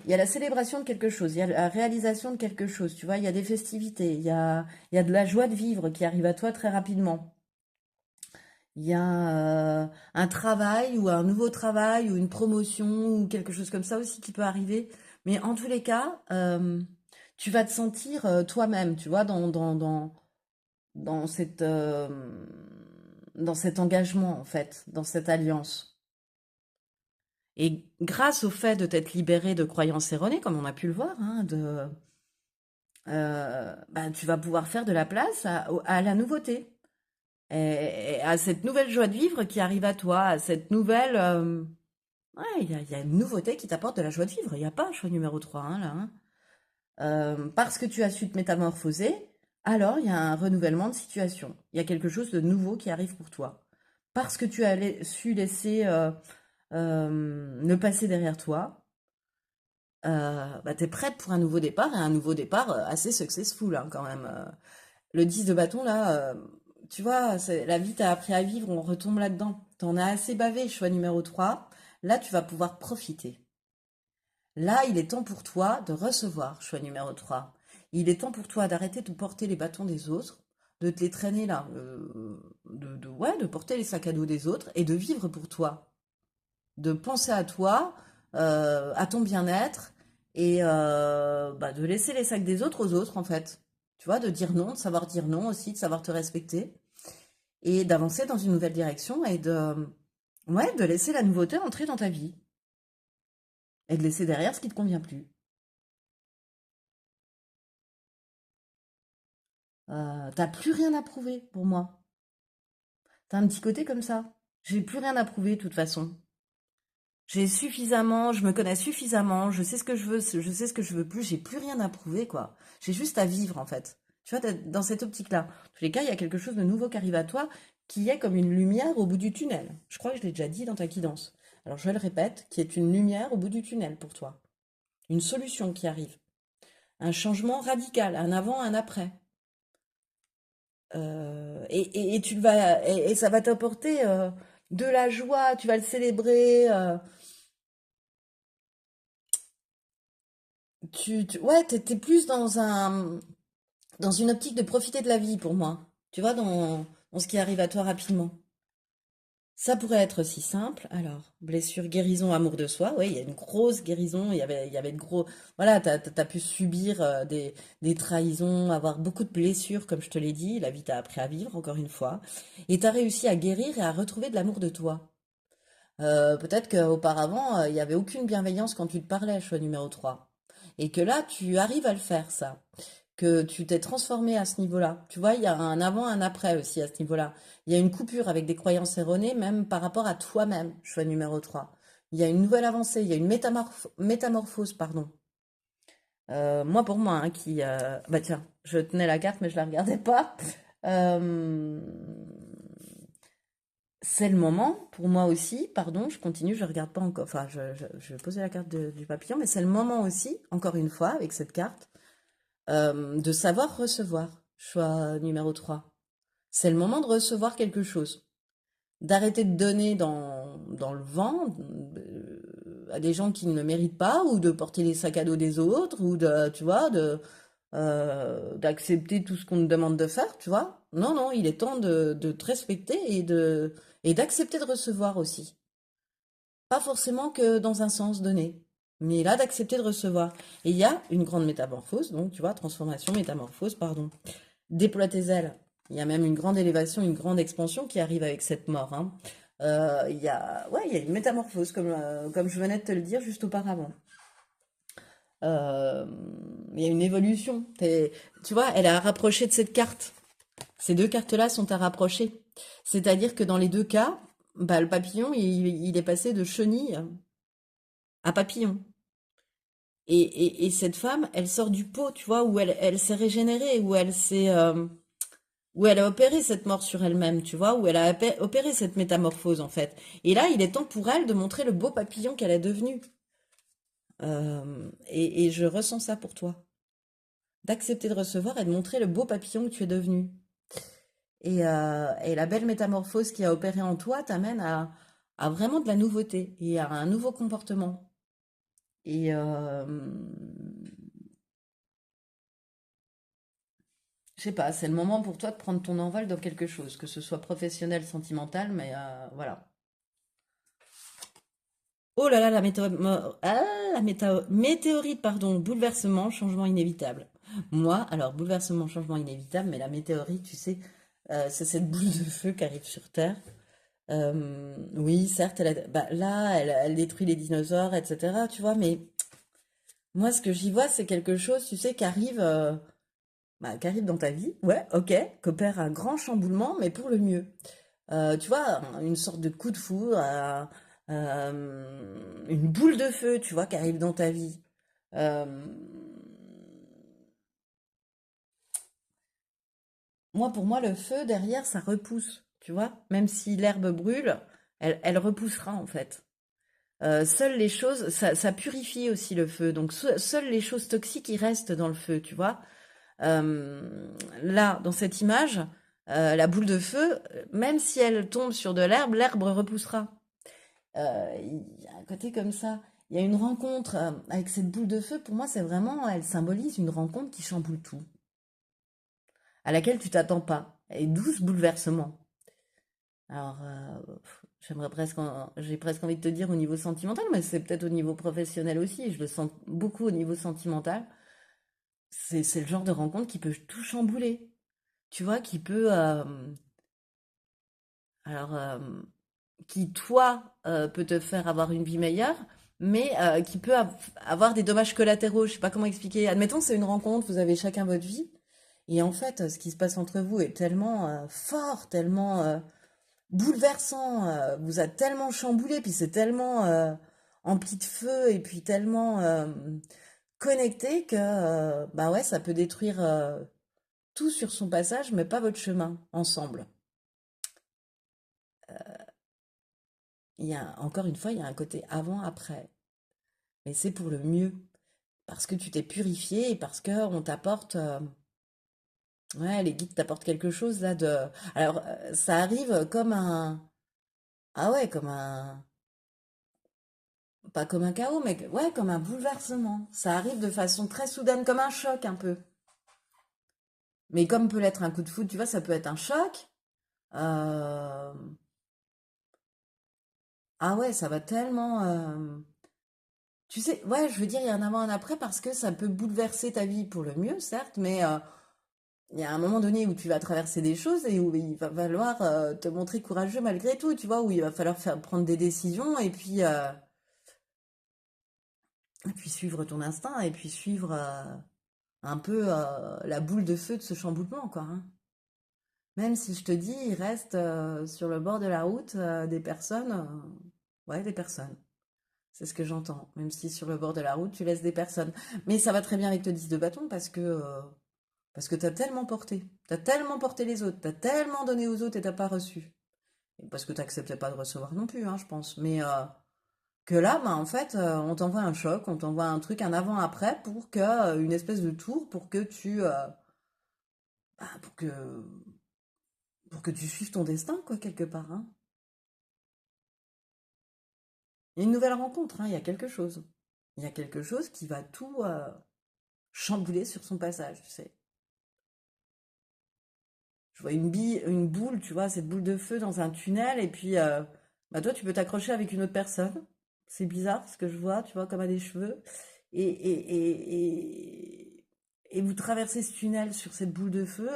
y a la célébration de quelque chose, il y a la réalisation de quelque chose, tu vois, il y a des festivités, il y a de la joie de vivre qui arrive à toi très rapidement. Il y a un travail ou un nouveau travail ou une promotion ou quelque chose comme ça aussi qui peut arriver. Mais en tous les cas, tu vas te sentir toi-même, tu vois, dans dans cet engagement, en fait, dans cette alliance. Et grâce au fait de t'être libéré de croyances erronées, comme on a pu le voir, hein, bah, tu vas pouvoir faire de la place à la nouveauté. Et à cette nouvelle joie de vivre qui arrive à toi, à cette nouvelle... ouais, il y a une nouveauté qui t'apporte de la joie de vivre. Il n'y a pas un choix numéro 3 hein, là. Hein. Parce que tu as su te métamorphoser, alors il y a un renouvellement de situation. Il y a quelque chose de nouveau qui arrive pour toi. Parce que tu as su laisser le passé derrière toi, bah, tu es prête pour un nouveau départ, et un nouveau départ assez successful hein, quand même. Le 10 de bâton, là, tu vois, la vie t'a appris à vivre, on retombe là-dedans. T'en as assez bavé, choix numéro 3. Là, tu vas pouvoir profiter. Là, il est temps pour toi de recevoir, choix numéro 3. Il est temps pour toi d'arrêter de porter les bâtons des autres, de te les traîner là, ouais, de porter les sacs à dos des autres et de vivre pour toi. De penser à toi, à ton bien-être et bah, de laisser les sacs des autres aux autres en fait. Tu vois, de dire non, de savoir dire non aussi, de savoir te respecter et d'avancer dans une nouvelle direction et ouais, de laisser la nouveauté entrer dans ta vie et de laisser derrière ce qui te convient plus. T'as plus rien à prouver pour moi. T'as un petit côté comme ça. J'ai plus rien à prouver de toute façon. J'ai suffisamment, je me connais suffisamment, je sais ce que je veux, je sais ce que je veux plus, j'ai plus rien à prouver, quoi. J'ai juste à vivre, en fait. Tu vois, dans cette optique-là. En tous les cas, il y a quelque chose de nouveau qui arrive à toi, qui est comme une lumière au bout du tunnel. Je crois que je l'ai déjà dit dans ta guidance. Alors, je le répète, qui est une lumière au bout du tunnel pour toi. Une solution qui arrive. Un changement radical, un avant, un après. Et tu vas, et ça va t'apporter de la joie, tu vas le célébrer. Ouais, t'es plus dans une optique de profiter de la vie pour moi. Tu vois, dans ce qui arrive à toi rapidement. Ça pourrait être aussi simple. Alors, blessure, guérison, amour de soi. Oui, il y a une grosse guérison. Il y avait de gros. Voilà, t'as pu subir des trahisons, avoir beaucoup de blessures, comme je te l'ai dit. La vie t'a appris à vivre, encore une fois. Et t'as réussi à guérir et à retrouver de l'amour de toi. Peut-être qu'auparavant, il n'y avait aucune bienveillance quand tu te parlais, choix numéro 3. Et que là, tu arrives à le faire, ça. Que tu t'es transformé à ce niveau-là. Tu vois, il y a un avant, un après aussi à ce niveau-là. Il y a une coupure avec des croyances erronées, même par rapport à toi-même, choix numéro 3. Il y a une nouvelle avancée, il y a une métamorphose, pardon. Moi, pour moi, hein, bah tiens, je tenais la carte, mais je la regardais pas. Euh, C'est le moment, pour moi aussi, pardon, je continue, je regarde pas encore, enfin, je vais poser la carte du papillon, mais c'est le moment aussi, encore une fois, avec cette carte, de savoir recevoir, choix numéro 3. C'est le moment de recevoir quelque chose, d'arrêter de donner dans le vent à des gens qui ne le méritent pas, ou de porter les sacs à dos des autres, ou tu vois, d'accepter tout ce qu'on te demande de faire, tu vois. Non, non, il est temps de te respecter et d'accepter de recevoir aussi. Pas forcément que dans un sens donné, mais là d'accepter de recevoir. Et il y a une grande métamorphose, donc tu vois, transformation, métamorphose, pardon. Déploie tes ailes. Il y a même une grande élévation, une grande expansion qui arrive avec cette mort. Hein. Ouais, il y a une métamorphose, comme je venais de te le dire juste auparavant. Euh, il y a une évolution. Tu vois, elle a rapproché de cette carte. Ces deux cartes-là sont à rapprocher. C'est-à-dire que dans les deux cas, bah, le papillon, il est passé de chenille à papillon. Et cette femme, elle sort du pot, tu vois, où elle s'est régénérée, où elle a opéré cette mort sur elle-même, tu vois, où elle a opéré cette métamorphose, en fait. Et là, il est temps pour elle de montrer le beau papillon qu'elle est devenue. Et je ressens ça pour toi. D'accepter de recevoir et de montrer le beau papillon que tu es devenu. Et la belle métamorphose qui a opéré en toi t'amène à vraiment de la nouveauté et à un nouveau comportement. Et je sais pas, c'est le moment pour toi de prendre ton envol dans quelque chose, que ce soit professionnel, sentimental, mais voilà. Oh là là, météorite, pardon, bouleversement, changement inévitable. Moi, alors, bouleversement, changement inévitable, mais la météorite, tu sais, c'est cette boule de feu qui arrive sur Terre. Oui, certes, bah, là, elle détruit les dinosaures, etc., tu vois, mais moi, ce que j'y vois, c'est quelque chose, tu sais, qui arrive dans ta vie, ouais, ok, qu'opère un grand chamboulement, mais pour le mieux. Tu vois, une sorte de coup de foudre, une boule de feu, tu vois, qui arrive dans ta vie. Euh, pour moi, le feu, derrière, ça repousse, tu vois. Même si l'herbe brûle, elle repoussera, en fait. Seules les choses, ça purifie aussi le feu. Donc, seules les choses toxiques, ils restent dans le feu, tu vois. Là, dans cette image, la boule de feu, même si elle tombe sur de l'herbe, l'herbe repoussera. Il y a un côté comme ça. Il y a une rencontre avec cette boule de feu. Pour moi, c'est vraiment, elle symbolise une rencontre qui chamboule tout, à laquelle tu t'attends pas. Et douce bouleversement. Alors, j'ai presque envie de te dire au niveau sentimental, mais c'est peut-être au niveau professionnel aussi. Je le sens beaucoup au niveau sentimental. C'est le genre de rencontre qui peut tout chambouler. Tu vois, alors, qui toi peut te faire avoir une vie meilleure, mais qui peut avoir des dommages collatéraux. Je sais pas comment expliquer. Admettons, c'est une rencontre, vous avez chacun votre vie, et en fait, ce qui se passe entre vous est tellement fort, tellement bouleversant, vous a tellement chamboulé, puis c'est tellement empli de feu, et puis tellement connecté que bah ouais, ça peut détruire tout sur son passage, mais pas votre chemin ensemble. Encore une fois, il y a un côté avant-après. Mais c'est pour le mieux. Parce que tu t'es purifié et parce que on t'apporte. Ouais, les guides t'apportent quelque chose là de. Alors, ça arrive comme un. Ah ouais, comme un. Pas comme un chaos, mais ouais, comme un bouleversement. Ça arrive de façon très soudaine, comme un choc un peu. Mais comme peut l'être un coup de foudre, tu vois, ça peut être un choc. Euh, Ah ouais, ça va tellement. Tu sais, ouais, je veux dire, il y a un avant et un après parce que ça peut bouleverser ta vie pour le mieux, certes, mais il y a un moment donné où tu vas traverser des choses et où il va falloir te montrer courageux malgré tout, tu vois, où il va falloir prendre des décisions et puis suivre ton instinct et puis suivre un peu la boule de feu de ce chamboulement, quoi, hein. Même si je te dis, il reste sur le bord de la route des personnes, ouais, des personnes. C'est ce que j'entends. Même si sur le bord de la route, tu laisses des personnes. Mais ça va très bien avec le 10 de bâton parce que t'as tellement porté. T'as tellement porté les autres. T'as tellement donné aux autres et t'as pas reçu. Et parce que t'acceptais pas de recevoir non plus, hein, je pense. Mais que là, bah, en fait, on t'envoie un choc, on t'envoie un truc, un avant-après pour que, une espèce de tour bah, pour que tu suives ton destin, quoi, quelque part, hein. Il y a une nouvelle rencontre, hein, il y a quelque chose. Il y a quelque chose qui va tout chambouler sur son passage, tu sais. Je vois une boule, tu vois, cette boule de feu dans un tunnel, et puis bah toi, tu peux t'accrocher avec une autre personne. C'est bizarre ce que je vois, tu vois, comme à des cheveux. Et vous traversez ce tunnel sur cette boule de feu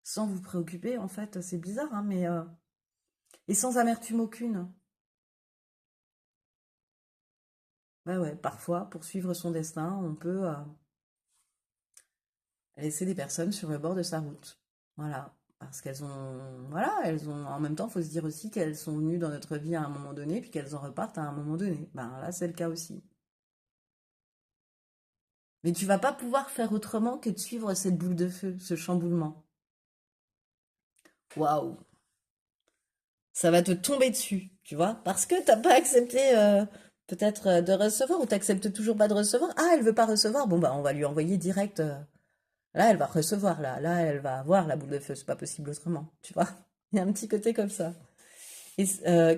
sans vous préoccuper, en fait. C'est bizarre, hein, mais et sans amertume aucune. Bah ouais, parfois, pour suivre son destin, on peut laisser des personnes sur le bord de sa route. Voilà. Parce qu'elles ont, voilà, elles ont, en même temps, il faut se dire aussi qu'elles sont venues dans notre vie à un moment donné, puis qu'elles en repartent à un moment donné. Ben là, c'est le cas aussi. Mais tu vas pas pouvoir faire autrement que de suivre cette boule de feu, ce chamboulement. Waouh! Ça va te tomber dessus, tu vois, parce que t'as pas accepté peut-être de recevoir ou t'acceptes toujours pas de recevoir. Ah, elle veut pas recevoir. Bon bah on va lui envoyer direct. Là, elle va recevoir là, elle va avoir la boule de feu. C'est pas possible autrement, tu vois. Il y a un petit côté comme ça. Et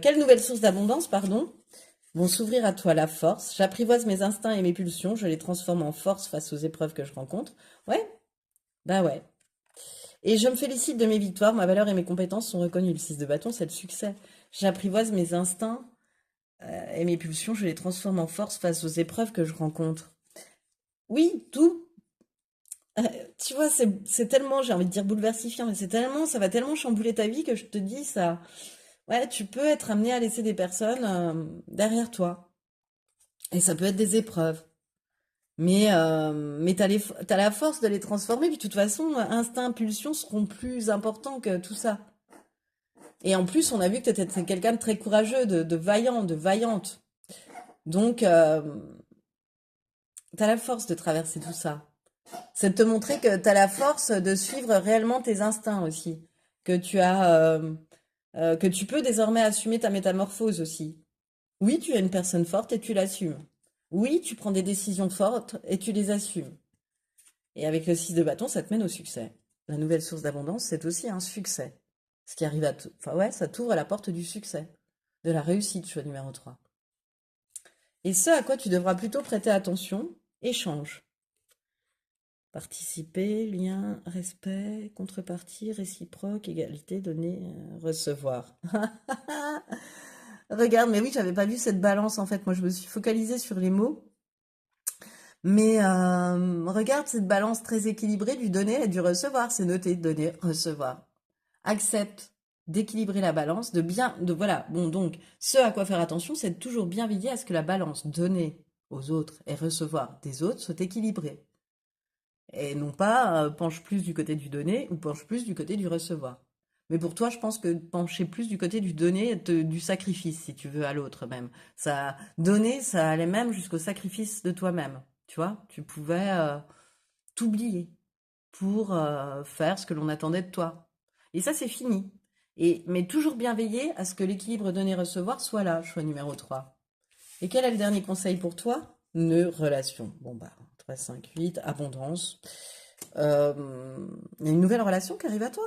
quelle nouvelle source d'abondance, pardon, vont s'ouvrir à toi la force. J'apprivoise mes instincts et mes pulsions. Je les transforme en force face aux épreuves que je rencontre. Ouais, bah ouais. Et je me félicite de mes victoires, ma valeur et mes compétences sont reconnues. Le 6 de bâton, c'est le succès. J'apprivoise mes instincts et mes pulsions, je les transforme en force face aux épreuves que je rencontre. Oui, tout. Euh, Tu vois, c'est tellement, j'ai envie de dire bouleversifiant, mais c'est tellement, ça va tellement chambouler ta vie que je te dis ça. Ouais, tu peux être amené à laisser des personnes derrière toi. Et ça peut être des épreuves. Mais t'as la force de les transformer. Puis de toute façon, instinct, impulsion seront plus importants que tout ça. Et en plus, on a vu que tu étais quelqu'un de très courageux, de vaillant, de vaillante. Donc, tu as la force de traverser tout ça. C'est de te montrer que tu as la force de suivre réellement tes instincts aussi. Que que tu peux désormais assumer ta métamorphose aussi. Oui, tu es une personne forte et tu l'assumes. Oui, tu prends des décisions fortes et tu les assumes. Et avec le 6 de bâton, ça te mène au succès. La nouvelle source d'abondance, c'est aussi un succès. Ce qui arrive Enfin ouais, ça t'ouvre à la porte du succès. De la réussite, choix numéro 3. Et ce à quoi tu devras plutôt prêter attention, échange. Participer, lien, respect, contrepartie, réciproque, égalité, donner, recevoir. Regarde, mais oui, j'avais pas vu cette balance en fait. Moi, je me suis focalisée sur les mots. Mais regarde cette balance très équilibrée du donner et du recevoir. C'est noté, donner, recevoir. Accepte d'équilibrer la balance, voilà. Bon, donc, ce à quoi faire attention, c'est de toujours bien veiller à ce que la balance donner aux autres et recevoir des autres soit équilibrée. Et non pas penche plus du côté du donner ou penche plus du côté du recevoir. Mais pour toi, je pense que pencher plus du côté du donner, du sacrifice, si tu veux, à l'autre même. Ça, donner, ça allait même jusqu'au sacrifice de toi-même. Tu vois, tu pouvais t'oublier pour faire ce que l'on attendait de toi. Et ça, c'est fini. Mais toujours bien veiller à ce que l'équilibre donner-recevoir soit là, choix numéro 3. Et quel est le dernier conseil pour toi? Nœud, relation. Bon, bah, 3, 5, 8, abondance. Il y a une nouvelle relation qui arrive à toi,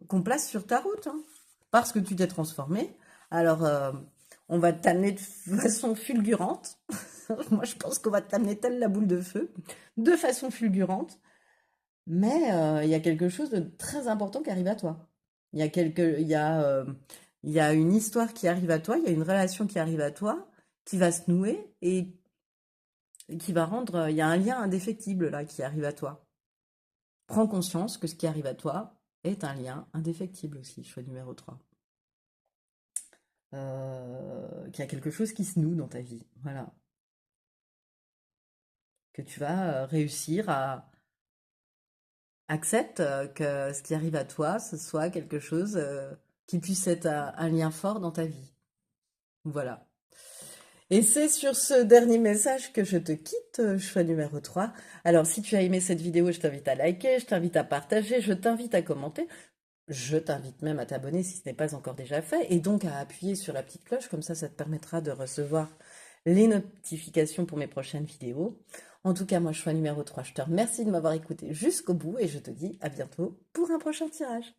qu'on place sur ta route, hein, parce que tu t'es transformé. Alors, on va t'amener de façon fulgurante. Moi, je pense qu'on va t'amener telle la boule de feu, de façon fulgurante. Mais il y a quelque chose de très important qui arrive à toi. Il y a il y a une histoire qui arrive à toi, il y a une relation qui arrive à toi, qui va se nouer et qui va rendre, il y a un lien indéfectible là qui arrive à toi. Prends conscience que ce qui arrive à toi est un lien indéfectible aussi, choix numéro 3. Qu'il y a quelque chose qui se noue dans ta vie, voilà. Que tu vas réussir à accepter que ce qui arrive à toi, ce soit quelque chose qui puisse être un lien fort dans ta vie. Voilà. Et c'est sur ce dernier message que je te quitte, choix numéro 3. Alors, si tu as aimé cette vidéo, je t'invite à liker, je t'invite à partager, je t'invite à commenter. Je t'invite même à t'abonner si ce n'est pas encore déjà fait et donc à appuyer sur la petite cloche, comme ça te permettra de recevoir les notifications pour mes prochaines vidéos. En tout cas, moi, choix numéro 3, je te remercie de m'avoir écouté jusqu'au bout et je te dis à bientôt pour un prochain tirage.